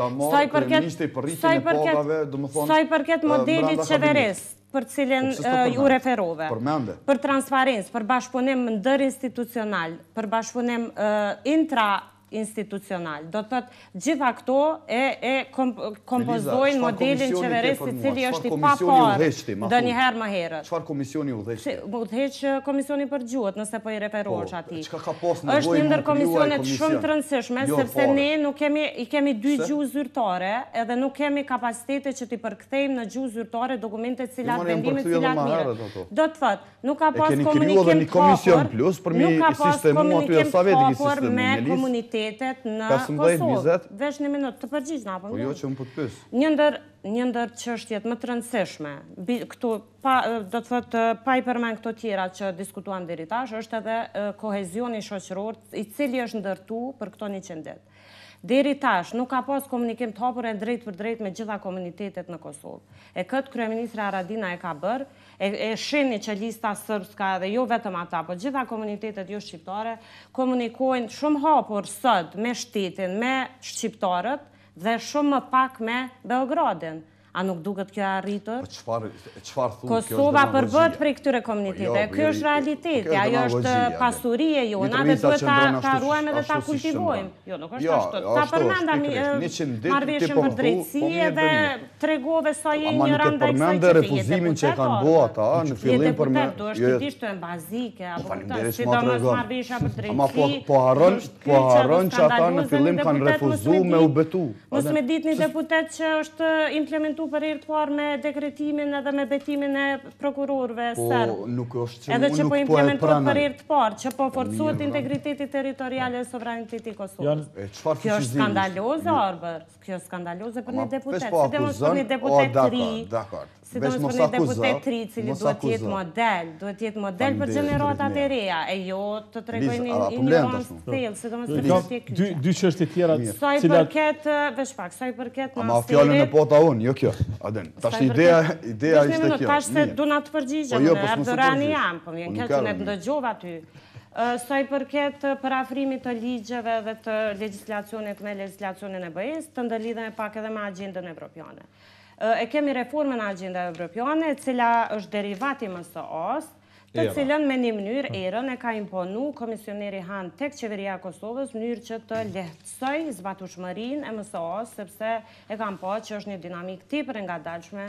Sa i përket modelit qeverisë, për cilën ju referove, për transparencë, për bashkëpunim ndërinstitucional, për bashkëpunim intrainstitucional. Do të thotë gjitha këto e kompozojnë modelin qeverisë i cili është i paparë ndonjëherë më herët. Çfarë komisioni udhëheq? Udhëheq komisioni për gjuhët, nëse po i referohesh atij. Çka ka pas nevojë? Është një ndër komisionet shumë të rëndësishme, sepse ne nuk kemi 2 gjuhë zyrtare, edhe nuk kemi kapacitete që t'i përkthejmë në gjuhë zyrtare dokumentet cilat vendime cilat mirë. Do të thotë, nuk ka pas komunikim komision plus për mi sistemu aty sa vetë sistemu me komunitet komunitetet në Kosovë. Vesh një minutë, të përgjigj në apëm. Po jo që më po të pys. Një ndër çështjet më të rëndësishme, këtu do të thotë pa i përmend këto tjera që diskutuan deri tash, është edhe kohezioni shoqëror, i cili është ndërtu për këto 100 ditë. Deri tash nuk ka pas komunikim të hapur e drejt për drejt me gjitha komunitetet në Kosovë. E këtë kryeministri Haradinaj e ka bërë, e shihni që lista sërbska dhe jo vetëm ata, po gjitha komunitetet jo shqiptare komunikojnë shumë hapur sot me shtetin, me shqiptarët dhe shumë më pak me Beogradin. A nuk duket kjo arritur? Kosova përbët prej këtyre komunitete. Kjo është realiteti, ajo është pasurie jona dhe duhet ta ruajmë dhe ta kultivojmë. Jo, nuk është ashtu. Ta përmenda marrëveshjen për drejtësi dhe tregove sa je ignorant ndaj kësaj çështje. Refuzimin që kanë bërë ata në fillim për me do është ishte bazike apo sidomos marrëveshja për drejtësi. Po harron që ata në fillim kanë refuzuar me u betu. Mos më ditni deputet që është implementuar për herë të parë me dekretimin edhe me betimin e prokurorëve serbë. Edhe që po implementohet për herë të parë, që po forcohet integriteti territorial e sovraniteti i Kosovës. Kjo është skandaloze, Arber. Kjo është skandaloze për një deputet. Sidomos për një deputet tri, cili duhet jetë model. Duhet jetë model për gjeneratat e reja. E jo të tregojnë ignorancë thellë, sidomos për çështje kyçe. Dy çështje tjera sa i përket veç pak, sa i përket Naserit. Ma fjalën e pota unë, jo kjo. Aden, tash ideja ishte kjo. Tash se do na të përgjigjem, Erdorani jam, po më kjo që ne ndëgjova aty. Sa i përket parafrimit të ligjeve dhe të legjislacionit me legjislacionin e BE-s, të ndërlidhen pak edhe me agjendën evropiane. E kemi reformën e agjendës evropiane, e cila është derivati MSA-s, të cilën me një mënyrë erën e ka imponu Komisioneri Han tek qeveria e Kosovës, mënyrë që të lehtësoj zbatueshmërinë e MSA-s, sepse e kam pa që është një dinamik tepër e ngadalshme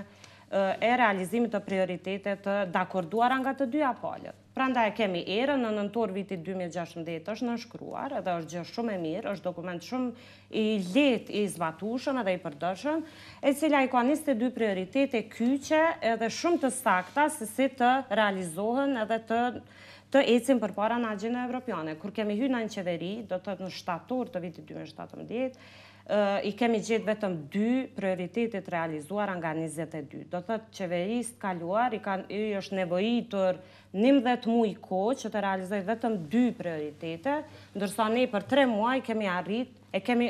e realizimit të prioritetet të dakorduara nga të dyja palët. Prandaj kemi erën në nëntor vitit 2016 është nënshkruar, edhe është gjë shumë e mirë, është dokument shumë i lehtë i zbatueshëm edhe i përdorshëm, e cila i ka 22 prioritete kyçe edhe shumë të sakta se si të realizohen edhe të ecim përpara në agjendën evropiane. Kur kemi hyrë në qeveri, do të thotë në shtator të vitit 2017, i kemi gjetë vetëm 2 prioritetet realizuara nga 22. Do thotë qeverisë kaluar i është nevojitur 19 muaj kohë që të realizoj vetëm 2 prioritete, ndërsa ne për 3 muaj kemi arrit,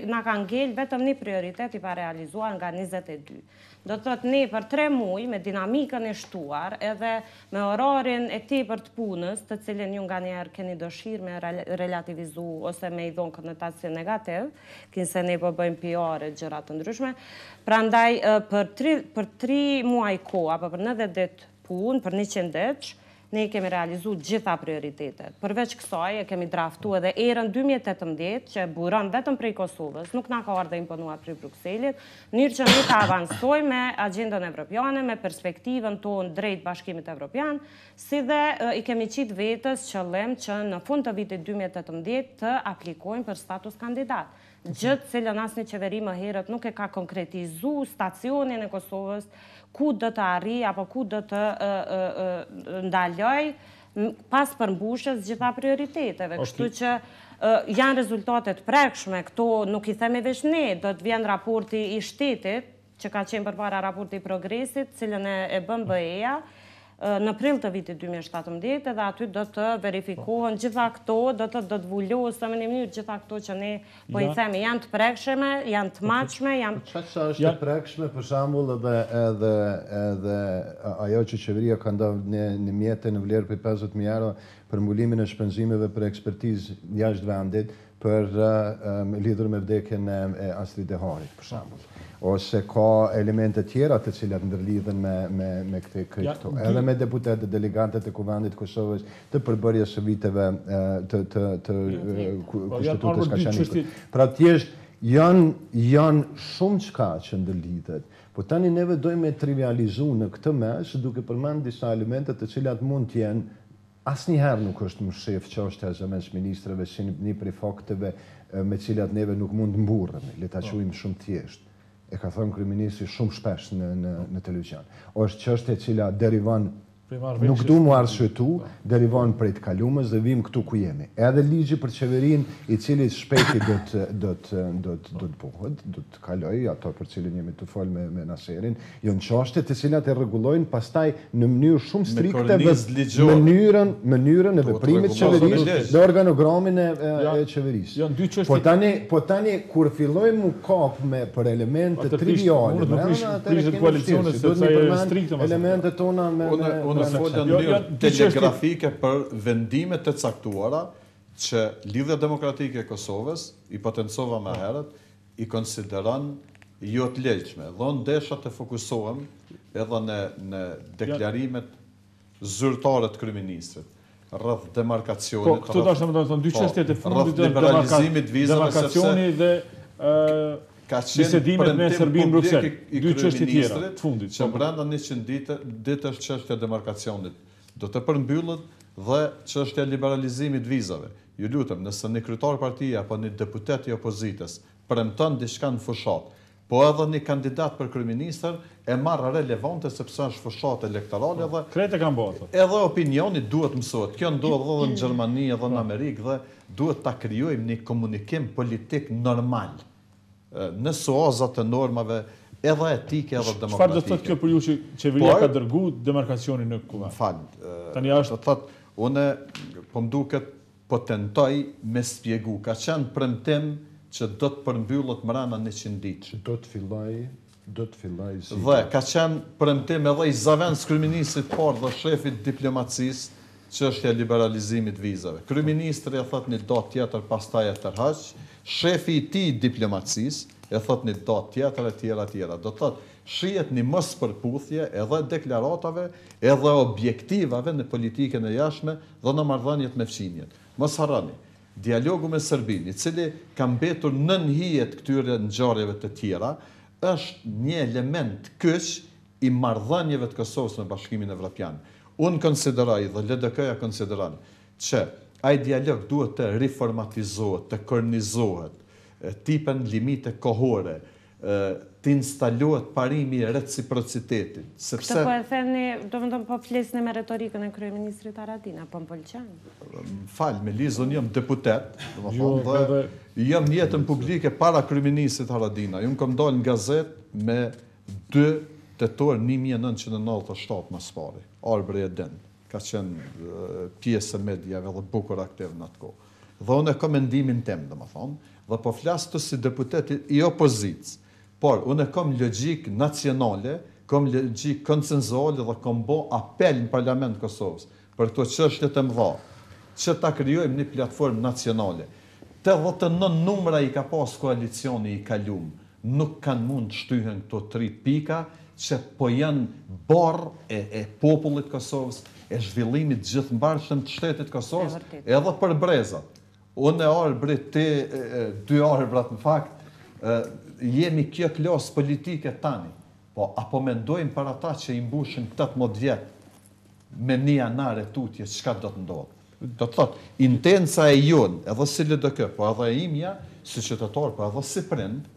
na ka ngel vetëm një prioritet i pa realizuar nga 22. Do të thotë ne për 3 muaj me dinamikën e shtuar edhe me orarin e tepër të punës, të cilën ju nganjëherë keni dëshirë me relativizu ose me i dhonë konotacion negativ, kinse ne po bëjmë PR e gjëra të ndryshme. Prandaj për 3 muaj kohë apo për 90 ditë punë, për 100 ditë, ne kemi realizu gjitha prioritetet. Përveç kësaj e kemi draftu edhe erën 2018 që buron vetëm prej Kosovës, nuk na ka ardhe imponuar prej Brukselit, mënyrë që ne të avansoj me agjendën evropiane, me perspektivën tonë drejt Bashkimit Evropian, si dhe i kemi qitë vetës qëllim që në fund të vitit 2018 të aplikojmë për status kandidat. Gjëtë cilën asnjë qeveri më herët nuk e ka konkretizu stacionin e Kosovës, ku do të arri apo ku do të ndaloj pas përmbushjes gjitha prioriteteve. Kështu që janë rezultatet prekshme, këto nuk i themi veç ne, do të vjen raporti i shtetit, që ka qenë përpara raporti i progresit, cilën e bën BE-ja, në prill të vitit 2017 edhe aty do të verifikohen gjitha këto, do të vullosen në një mënyrë gjitha këto që ne po i themi janë të prekshme, janë të matshme, janë çfarë është të prekshme për shembull edhe ajo që qeveria ka ndonjë në mjete në vlerë për 50.000 euro për mbulimin e shpenzimeve për ekspertizë jashtë vendit për lidhur me vdekjen e Astrid Deharit për shembull. Ose ka elemente tjera të cilat ndërlidhen me këto. Edhe me deputetet, delegatët e Kuvendit Kosovës të përbërjes së viteve të kushtetutës Kaçanikut. Pra thjesht janë shumë çka që ndërlidhet. Po tani neve dojmë me trivializu në këtë mes duke përmend disa elemente të cilat mund të jenë asnjëherë nuk është më shef çështja e mes ministrave si një prej fakteve me cilat neve nuk mund të mburremi, le ta quajmë shumë thjesht. E ka thënë kryeministri shumë shpesh në televizion. Është çështje e cila derivan Nuk du mu arsyetu, derivon prej të kalumës dhe vim këtu ku jemi. Edhe ligji për qeverin i cili shpejti do të buhet, do të kaloj, ato për cilin jemi të folë me Naserin, janë çështje të cilat e rregullojnë pastaj në mënyrë shumë strikte mënyrën e veprimit të qeverisë dhe organogramin e qeverisë. Po tani kur fillojmë u kap për elemente triviale, elementet tona Unë folja në mënyrë telegrafike për vendimet e caktuara që Lidhja Demokratike e Kosovës i potencova më herët, i konsideron jo të lehtëshme. Dhe unë desha të fokusohem edhe në deklarimet zyrtare të kryeministrit, rreth demarkacionit. Këtu dashëm të thonë dy çështjet e fundit të liberalizimit vizave, demarkacioni dhe bisedimet me Serbinë në Bruksel, dy çështje tjera të fundit. Që brenda 100 ditësh çështja e demarkacionit do të përmbyllet dhe çështja e liberalizimit vizave. Ju lutem, nëse një kryetar partie apo një deputet i opozitës premton diçka në fushat, po edhe një kandidat për kryeministër e marr relevante sepse është fushat elektorale dhe krete kanë bërë. Edhe opinioni duhet mësohet. Kjo ndodh edhe në Gjermani edhe në Amerikë dhe duhet ta krijojmë një komunikim politik normal. Në suazat e normave edhe etike edhe demokratike. Çfarë do të thotë kjo për ju që qeveria ka dërguar demarkacionin në kuvend? Tani është thotë unë po më duket po tentoj me spjegu. Ka qenë premtim që do të përmbyllet brenda 100 ditë. Do të filloj si. Dhe ka qenë premtim edhe i zavendës kryeministrit parë dhe shefit diplomacisë çështja e liberalizimit vizave. Kryeministri e thot një datë tjetër, pastaj e tërheq. Shefi i tij diplomacisë e thot një datë tjetër e tjera. Do thotë shihet një mos përputhje edhe deklaratave, edhe objektivave në politikën e jashtme dhe në marrëdhëniet me fqinjet. Mos harroni, dialogu me Serbinë, i cili ka mbetur nën hijet këtyre ngjarjeve të tjera, është një element kyç i marrëdhënieve të Kosovës me Bashkimin Evropian. Unë konsideroj dhe LDK-ja konsideron që ai dialog duhet të riformatizohet, të kornizohet, tipen limite kohore, të instalohet parimi i reciprocitetit. Këtë po e theni, domethënë po flisni me retorikën e kryeministrit Haradinaj, po m'pëlqen. Fal, Meliza, unë jam deputet, domethënë dhe jam në jetën publike para kryeministrit Haradinaj. Unë kam dalë në gazetë me 2 tetor 1997 më së pari. Arber e den, ka qenë pjesë e medjave dhe bukur aktiv në atë kohë. Dhe unë e kam mendimin tem, domethënë, dhe po flas të si deputet i opozicës. Por unë e kam logjik nacionale, kam logjik konsensuale dhe kam bë apel në Parlament të Kosovës për këto çështje të mëdha, që ta krijojmë një platformë nacionale. 89 numra i ka pas koalicioni i kalum, nuk kanë mund të shtyhen këto 3 pika që po janë barë e popullit Kosovës, e zhvillimit gjithëmbarshëm të shtetit Kosovës, edhe për brezat. Unë e Arbrit, ti 2 Arbrat në fakt, jemi kjo klasë politike tani, po apo mendojmë për ata që i mbushin 18 vjetë me një anare tutje, çka do të ndodhë? Do të thotë, intenca e jonë, edhe si LDK, po edhe e imja, si qytetar, po edhe si prind,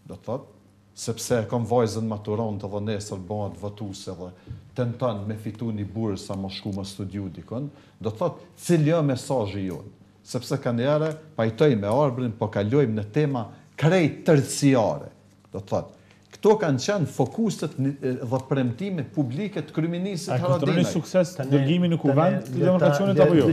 do të thotë, sepse kam vajzën maturant edhe nesër bëhet votuese dhe tenton me fitu një bursë sa më shku më studiu dikon, do të thotë cili është mesazhi jonë. Sepse kanë herë pajtoj me Arbrin, po kalojmë në tema krejt terciare. Do të thotë, këto kanë qenë fokuset dhe premtime publike të kryeministit Haradinaj. A kontrolloni sukses dërgimin në kuvend të demarkacionit apo jo?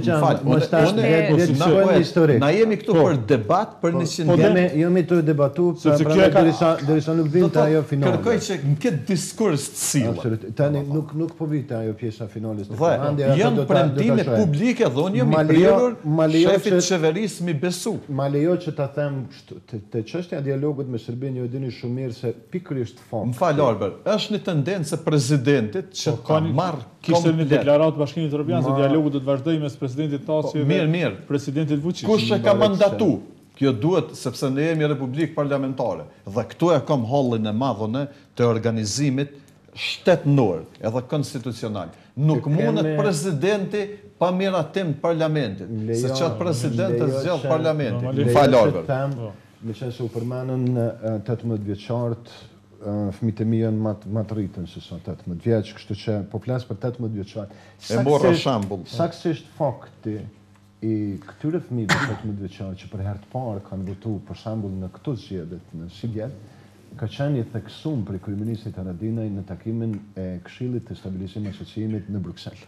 Na jemi këtu për debat për 100 vite. Jemi të debatu derisa nuk vinte ajo finale. Kërkoj që në këtë diskurs të sillet. Tani nuk po vite ajo pjesa finale të kuvendit. Janë premtime publike dhe unë jam i prirur shefit qeverisë mi besu. Ma lejo që ta them të çështja e dialogut me Serbinë, ju e dini shumë mirë se Më falë, Arber, është një tendencë presidentit që ka marrë kishte një deklaratë Bashkimit Evropian se dialogu do të vazhdojë mes presidentit Tasi dhe presidentit Vučić. Kush e ka mandatu? Kjo duhet, sepse ne jemi republikë parlamentare dhe këtu e kam hallin e madhone të organizimit shtetënor edhe konstitucional. Nuk mundet presidenti pa miratim të parlamentit, se qatë president e zgjidh parlamentit. Më falë, Arber. Me qenë se u përmenën 18 vjeçart, fëmijët e mi janë më të rritën se sa 18 vjeç, kështu që po flas për 18 vjeçar. E mora shembull. Saktësisht fakti i këtyre fëmijëve 18 vjeçar që për herë të parë kanë votuar për shembull në këto zgjedhjet në Shqipëri, ka qenë i theksuar për kryeministrit Haradinaj në takimin e Këshillit të Stabilizimit të Asociimit në Bruksel.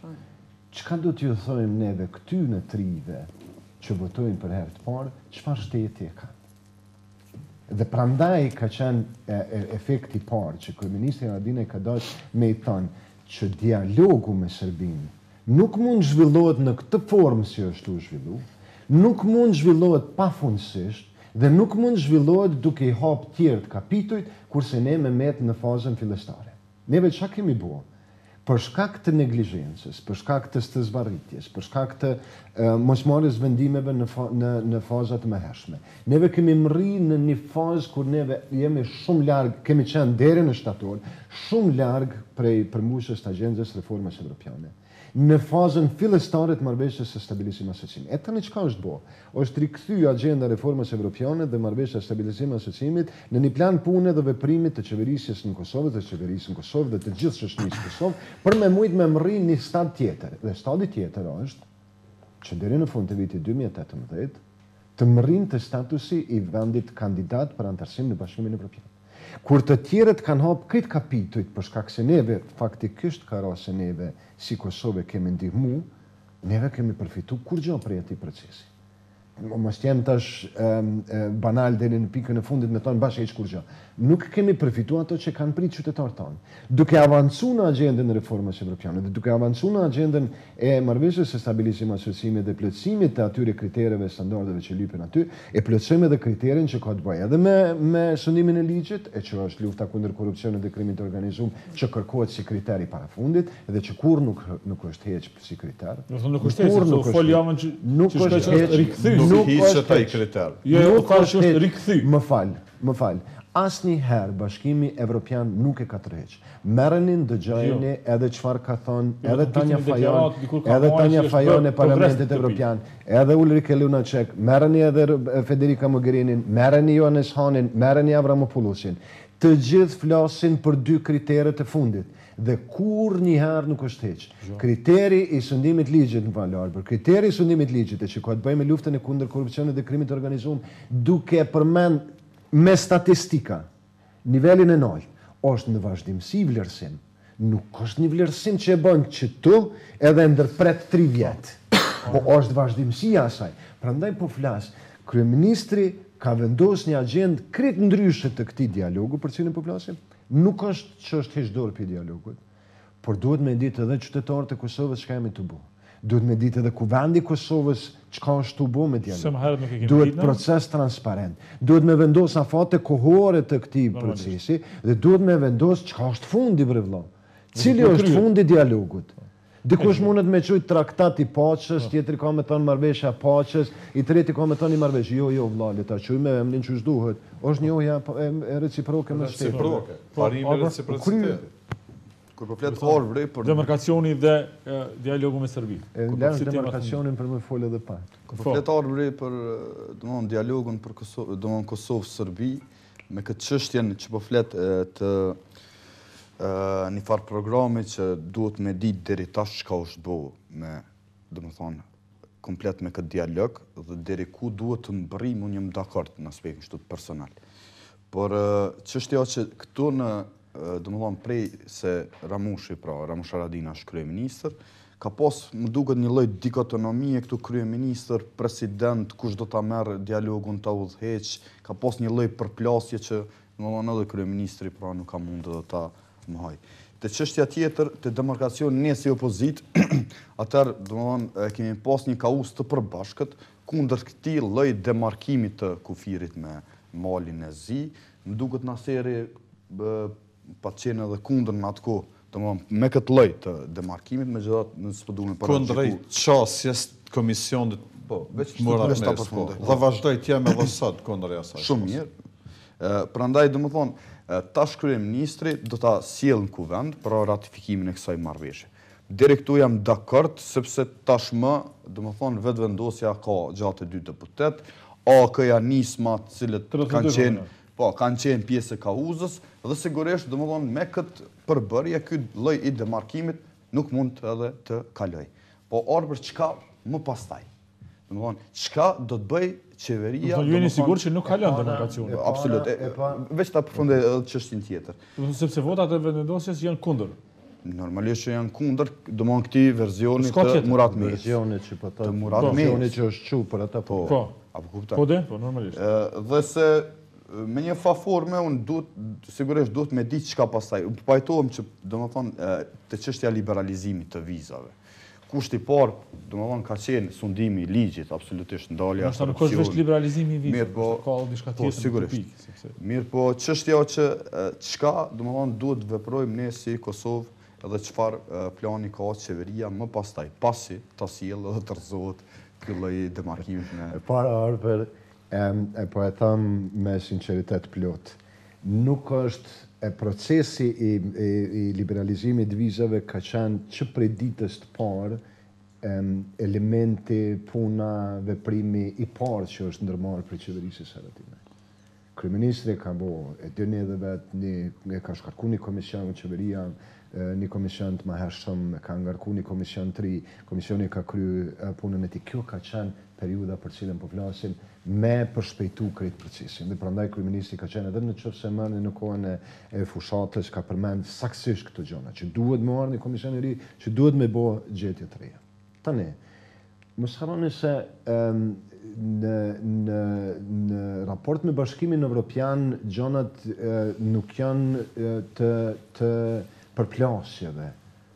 Çka do t'ju thojmë neve këtyre trive që votojnë për herë të parë, çfarë shteti e ka? Dhe prandaj ka qenë efekti parë që kryeministri Haradinaj ka dashur me i thënë që dialogu me Serbinë nuk mund zhvillohet në këtë formë si është u zhvillu, nuk mund zhvillohet pafundësisht dhe nuk mund zhvillohet duke i hap tjerë kapitujt kurse ne me met në fazën fillestare. Neve çka kemi bërë? Për shkak të neglizhencës, për shkak të së zvarritjes, për shkak të mosmarrjes vendimeve në fazat më hershme. Neve kemi mri në një fazë kur neve jemi shumë larg, kemi qenë deri në shtator, shumë larg prej përmbusjes të agjendës reformës evropiane. Në fazën fillestare të marrëveshjes së stabilizimit asociimit. E tani çka është bërë? Është rikthyer agjenda reformës evropiane dhe marrëveshja e stabilizimit asociimit në një plan pune dhe veprimit të qeverisjes në Kosovë, të qeverisë në Kosovë dhe të gjithë shoqërisë në Kosovë për me mujt me mrri një stad tjetër. Dhe stadi tjetër është që deri në fund të vitit 2018 të mrrin të statusi i vendit kandidat për antarësim në Bashkimin Evropian. Kur të tjerët kanë hapë këtë kapitujt për shkak se neve, faktikisht ka rase neve si Kosovë kemi ndihmu, neve kemi përfitu kur gjo prej atij procesi. Mos jem tash banal deri në pikën e fundit me thonë bashkë kur gjë. Nuk kemi përfituar ato që kanë prit qytetarët tonë. Duke avancuar në agjendën e reformës evropiane dhe duke avancuar në agjendën e marrëveshjes së stabilizimit asociimit dhe plotësimit të atyre kritereve standardeve që lypen aty, e plotësojmë edhe kriterin që ka të bëjë edhe me shëndimin e ligjit, e që është lufta kundër korrupsionit dhe krimit të organizuar, që kërkohet si kriter i parafundit dhe që kur nuk është heq si kriter. Nuk është heq, nuk fol jamën që është rikthy. Nuk është ai kriter. Jo, thash është rikthy. Më fal. Asnjëherë Bashkimi Evropian nuk e ka tërheq. Merreni dëgjoni edhe çfarë ka thonë edhe Tanja Fajon e Parlamentit Evropian, edhe Ulrike Lunacek, merreni edhe Federica Mogherinin, merreni Johannes Hanin, merreni Avramopoulosin. Të gjithë flasin për dy kriteret e fundit. Dhe kur njëherë nuk është heq. Kriteri i sundimit ligjit në Arber, kriteri i sundimit ligjit e që ka të bëjë me luftën e kundër korrupsionit dhe krimit të organizuar, duke përmend me statistika, nivelin e nol, është në vazhdimsi vlerësim. Nuk është një vlerësim që e bën që tu edhe ndërpret 3 vjetë. Po është vazhdimësia asaj. Prandaj po flas, kryeministri ka vendosur një agjendë krejt ndryshe të këtij dialogu për cilin po flasim. Nuk është që është heq dorë për dialogut, por duhet me ditë edhe qytetarët e Kosovës çka jemi të bu. Duhet me ditë edhe kuvendi Kosovës çka është të bu me dialog. Duhet proces transparent. Duhet me vendos afate kohore të këtij procesi dhe duhet me vendos çka është fundi bre vëlla. Cili është fundi i dialogut? Dikush mundet me qujt traktat i paqes, tjetri ka me thonë marrëveshja paqes, i treti ka me thonë i marrëveshje. Jo, vëlla, le ta qujmë me emrin që duhet. Është njohja e reciproke me shtetin. Reciproke. Parimi reciprocitet. Kur po flet Arberi për demarkacioni dhe dialogu me Serbinë. Lash demarkacionin për më fol edhe pak. Kur po flet Arberi për domthon dialogun për Kosovë, domthon Kosovë-Serbi, me këtë çështjen që po flet të një farë programi që duhet me ditë deri tash çka është bëu me, domethënë, komplet me këtë dialog dhe deri ku duhet të mbërrim, unë jam dakord në aspektin kështu personal. Por çështja që këtu në domethënë prej se Ramushi, pra Ramush Haradinaj është kryeministër, ka pas më duket një lloj dikotonomie këtu kryeministër, president, kush do ta merr dialogun ta udhëheq, ka pas një lloj përplasje që domethënë edhe kryeministri pra nuk ka mundë ta mëhaj. Te çështja tjetër, te demarkacioni ne si opozit, atëherë domethënë kemi pas një kauz të përbashkët kundër këtij lloj demarkimi të kufirit me malin e zi. Më duket Naseri pa qenë edhe kundër në atë kohë, domethënë me këtë lloj të demarkimit, megjithatë ne s'po duam para kundër çështjes komisionit veç dhe vazhdoj të jam edhe sot kundër asaj. Shumë mirë. Prandaj domethënë tash kryeministri do ta sjellë në kuvend për ratifikimin e kësaj marrëveshje. Deri këtu jam dakord sepse tashmë domethënë vetvendosja ka gjatë 2 deputet, AK-ja nisma të cilët kanë qenë Po, kanë qenë pjesë e kauzës dhe sigurisht me këtë përbërje, këtë lloj i demarkimit nuk mund edhe të kaloj. Po Arber çka më pastaj? Çka do të bëj qeveria? Do jeni sigurt që nuk kalon demarkacioni? Absolut. Veç ta përfundoj edhe çështjen tjetër. Sepse votat e vendosjes janë kundër. Normalisht që janë kundër, domthon këtij versioni të Muratmit. Versioni që po të Muratmit. Versioni që është çu për ata po. Apo kuptoj. Po normalisht. Dhe se me një forme unë sigurisht duhet me ditë çka pastaj. Pajtohem që domethën te çështja liberalizimit të vizave. Kushti i parë, domethën ka qenë sundimi i ligjit, absolutisht ndalja. Është nuk është vetëm liberalizimi i vizave, ka diçka tjetër. Po sigurisht. Mirë, po çështja që çka domethën duhet veprojmë ne si Kosovë edhe çfarë plani ka qeveria më pastaj, pasi ta sjellë dhe të rrezohet ky lloj demarkimit me para Arber, po e them me sinqeritet plot. Nuk është procesi i liberalizimit të vizave ka qenë që prej ditës të parë elementi, puna, veprimi i parë që është ndërmarrë për qeverisë së Haradinaj. Kryeministri ka e dini edhe vetë ka shkarku një komision në qeveria, një komision të mahershëm, ka ngarku një komision të ri, komisioni ka kryer punën e tij. Kjo ka qenë periudha për cilën po flasim me përshpejtu krejt procesin. Dhe prandaj kryeministri ka qenë edhe nëse merrni në kohën e fushatës, ka përmend saktësisht këto gjëra, që duhet më marrë një komision i ri, që duhet me bë gjetje të reja. Tani, mos harroni se në raport me Bashkimin Evropian gjërat nuk janë të përplasjeve,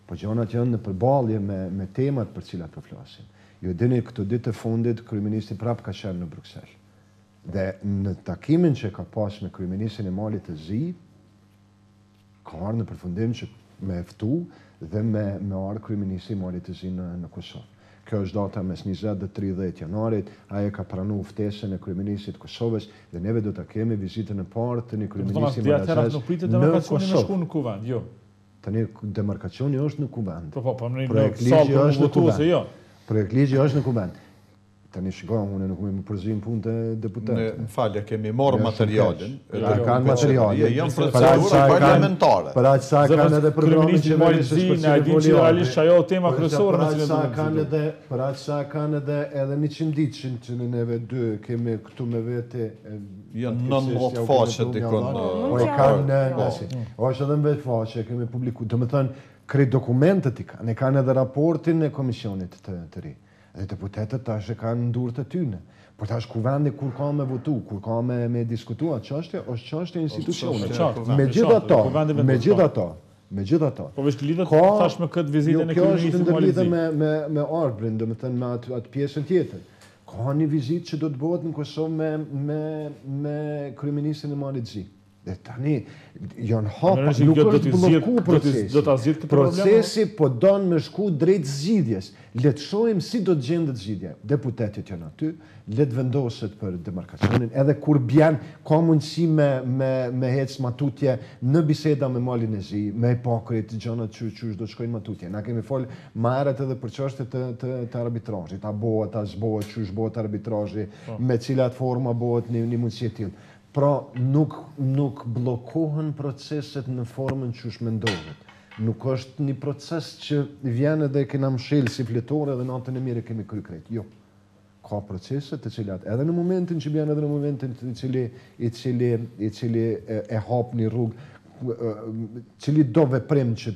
po gjërat janë në përballje me temat për cilat po flasim. Ju dini këto ditë të fundit kryeministri prap ka qenë në Bruksel. Dhe në takimin që ka pas me kryeministrin e Malit të Zi, ka ardhur në përfundim që me ftu dhe me ardhur kryeministri i Malit të Zi në Kosovë. Kjo është data mes 20 dhe 30 janarit, ai ka pranuar ftesën e kryeministrit të Kosovës dhe neve do ta kemi vizitën e parë të një kryeministri malazez në Kosovë. Në kuvend, jo. Tani demarkacioni është në kuvend. Po, në salë është në kuvend. Jo. Projekt ligji është në kuvend. Tani shikoj, unë nuk më përzim punë të deputetëve. Në falje, kemi marrë materialin. Kanë materialin. Janë procedura parlamentare. Për aq sa kanë edhe programin që në e din që realisht që ajo tema kryesore në cilën për aq sa kanë edhe 100 ditë që në neve dy kemi këtu me vete janë 9 faqe dikon. Po e kanë është edhe në vetë faqe kemi publikuar. Domethënë krejt dokumentet i kanë edhe raportin e komisionit të ri. Dhe deputetët tash e kanë në durët e tyne. Por tash kuvendi kur ka me votu, kur ka me diskutua çështje, është çështje institucione. Megjithatë. Po veç lidhet tash me këtë vizitën e kryeministrit të Malit. Kjo është ndërlidhe me Arbrin, domethënë me atë pjesën tjetër. Ka një vizitë që do të bëhet në Kosovë me kryeministrin e Malit Zi. Dhe tani janë hapa, nuk është bloku procesi. Procesi po don me shku drejt zgjidhjes. Le të shohim si do të gjendet zgjidhja. Deputetët janë aty, le të vendoset për demarkacionin, edhe kur bjen ka mundësi me hec matutje në biseda me Malin e Zi, me hipokrit gjërat që do të shkojnë matutje. Na kemi fol më herët edhe për çështjet të arbitrazhit, a bëhet, a s'bëhet, çu bëhet arbitrazhi, me cilat forma bëhet një mundësi e tillë. Pra nuk bllokohen proceset në formën që është mendohet. Nuk është një proces që vjen edhe kena mshel si fletore dhe natën e mirë kemi kryer. Jo. Ka procese të cilat edhe në momentin që bjen edhe në momentin i cili e hap një rrugë, cili do veprim që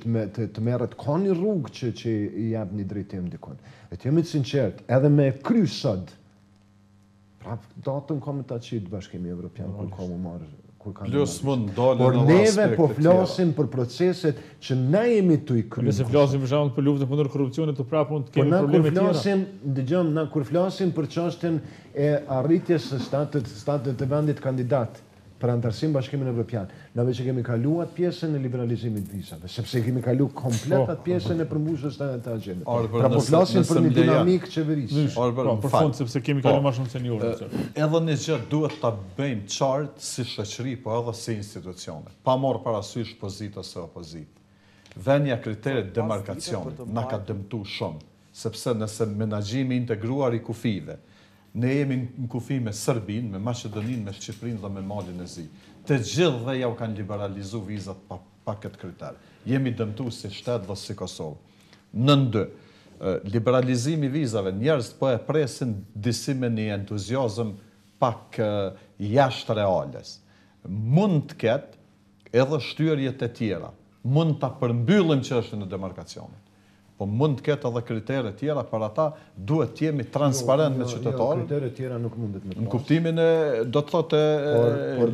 të merret ka një rrugë që i jap një drejtim dikon. E të jemi të sinqert, edhe me kry sot datën ka me ta qitë Bashkimi Evropian kur ka më marrë. Plus mund dalën por neve po flasim për proceset që ne jemi të i kryer. Nëse flasim për shembull për luftën kundër korrupsionit, të prapë mund të kemi probleme tjera. Na kur flasim për çështjen e arritjes së statit të vendit kandidat për antarësim Bashkimin Evropian, na veç kemi kaluar pjesën e liberalizimit vizave, sepse kemi kaluar komplet atë pjesën e përmbushjes të agjendës. Pra po flasim për një dinamik qeverisë. Për fond sepse kemi kaluar më shumë se një orë. Edhe një gjë duhet ta bëjmë qartë si shoqëri, po edhe si institucione, pa marrë parasysh pozitë ose opozitë. Vënia kriterit demarkacionit na ka dëmtuar shumë, sepse nëse menaxhimi integruar i kufive ne jemi në kufi me Serbinë, me Maqedoninë, me Shqipërinë dhe me Malin e Zi. të gjithë dhe ja u kanë liberalizu vizat pa këtë kriter. Jemi dëmtu si shtetë dhe si Kosovë. Në liberalizimi vizave, njerëz po e presin disi me një entuziazëm pak jashtë reales. Mund të ketë edhe shtyrjet e tjera, mund të përmbyllim çështjen e demarkacionit. Po mund të ketë edhe kritere tjera, për ata duhet të jemi transparent me qytetarët. Kritere tjera nuk mundet me në kuptimin e, do të thotë,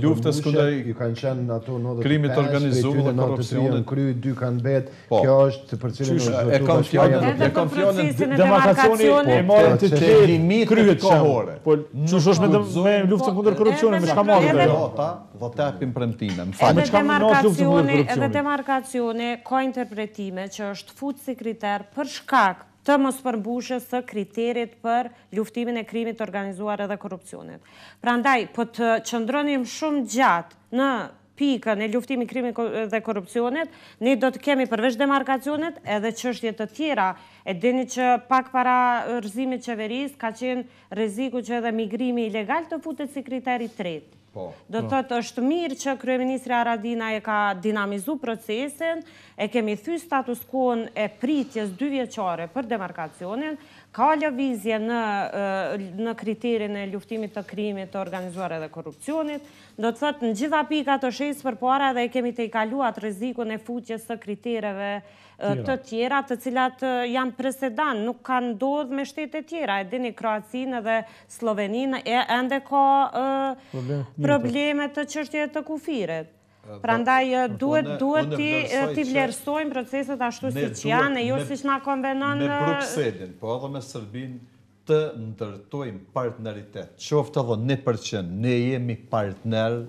luftës kundër ju kanë qenë ato 95, krimit organizuar dhe korrupsionit. Kry 2 kanë bet, kjo është për cilën e kam fjalën demarkacioni e marrën të limit kryet kohore. Po çu shosh me luftën kundër korrupsionit, me çka marrën ata dhe të japim premtime. Edhe demarkacioni ka interpretime që është fut si kriter për shkak të mos përmbushjes së kriterit për luftimin e krimit të organizuar edhe korrupsionit. Prandaj, po të qëndronim shumë gjatë në pikën e luftimit krimit dhe korrupsionit, ne do të kemi përveç demarkacionit edhe çështje të tjera. E dini që pak para rrëzimit qeverisë ka qenë rreziku që edhe migrimi ilegal të futet si kriteri tretë. Do të thotë është mirë që kryeministri Haradinaj e ka dinamizu procesin, e kemi thy status quo-n e pritjes 2 vjeçare për demarkacionin, ka lëvizje në kriterin e luftimit të krimit të organizuar edhe korrupsionit. Do të thotë në gjitha pikat të shes përpara dhe e kemi të i kaluat rrezikun e futjes së kritereve të tjera, të cilat janë presedan, nuk kanë ndodhur me shtete tjera. E dini Kroacinë edhe Sloveninë ende ka probleme të çështjes të kufirit. Prandaj duhet t'i vlerësojmë proceset ashtu siç janë, e jo siç na konvenon me Brukselin, po edhe me Serbinë të ndërtojmë partneritet. Qoftë edhe 1%, ne jemi partner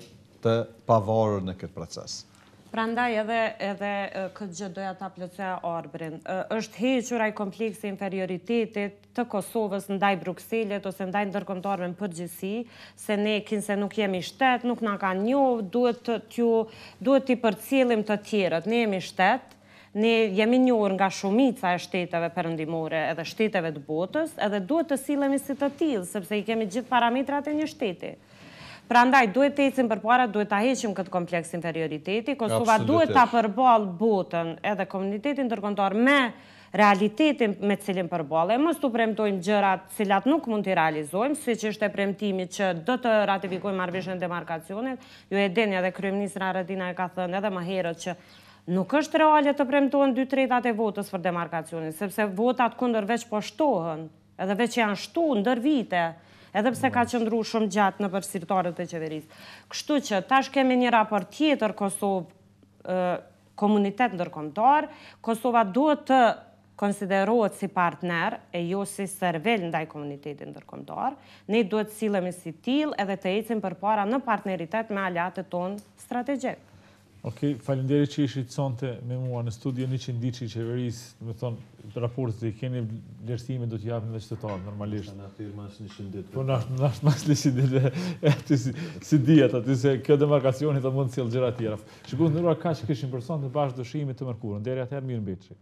të pavarur në këtë proces. Prandaj edhe këtë gjë doja ta plotësoja Arberin. Është hequr ai kompleksi inferioritetit të Kosovës ndaj Brukselit ose ndaj ndërkombëtarëve në përgjithësi, se ne kinse nuk jemi shtet, nuk na kanë njohur, duhet t'i përcjellim të tjerët. Ne jemi shtet, ne jemi njohur nga shumica e shteteve perëndimore edhe shteteve të botës, edhe duhet të sillemi si të tillë, sepse i kemi gjithë parametrat e një shteti. Prandaj duhet të ecim përpara, duhet ta heqim këtë kompleks inferioriteti. Kosova duhet ta përballë botën edhe komunitetin ndërkombëtar me realitetin me cilin përballë. Mos tu premtojmë gjërat cilat nuk mund t'i realizojmë, siç është e premtimi që do të ratifikojmë marrëveshjen e demarkacionit. Ju e dini edhe kryeministri Haradinaj ka thënë edhe më herët që nuk është reale të premtohen 2/3 e votës për demarkacionin, sepse votat kundër veç po shtohen, edhe veç janë shtuar ndër vite. Edhe pse ka qëndru shumë gjatë në përsirtarët e qeverisë. Kështu që tash kemi një raport tjetër Kosovë komunitet ndërkombëtar, Kosova duhet të konsiderohet si partner e jo si servel ndaj komunitetit ndërkombëtar. Ne duhet sillemi si tillë edhe të ecim përpara në partneritet me aleatët tonë strategjik. Okej, faleminderit që ishit sonte me mua në studio 100 ditë i qeverisë, do të thonë raportet e keni vlerësime do t'japin edhe qytetarët normalisht. Na thirr mas 100 ditë. Po nash mas 100 ditë. Aty si dihet aty se kjo demarkacioni do mund të sjellë gjëra të tjera. Shikoj ndërua kaq kishim për sonte bashkë dëshimit të mërkurën. Deri atëherë mirë mbetshi.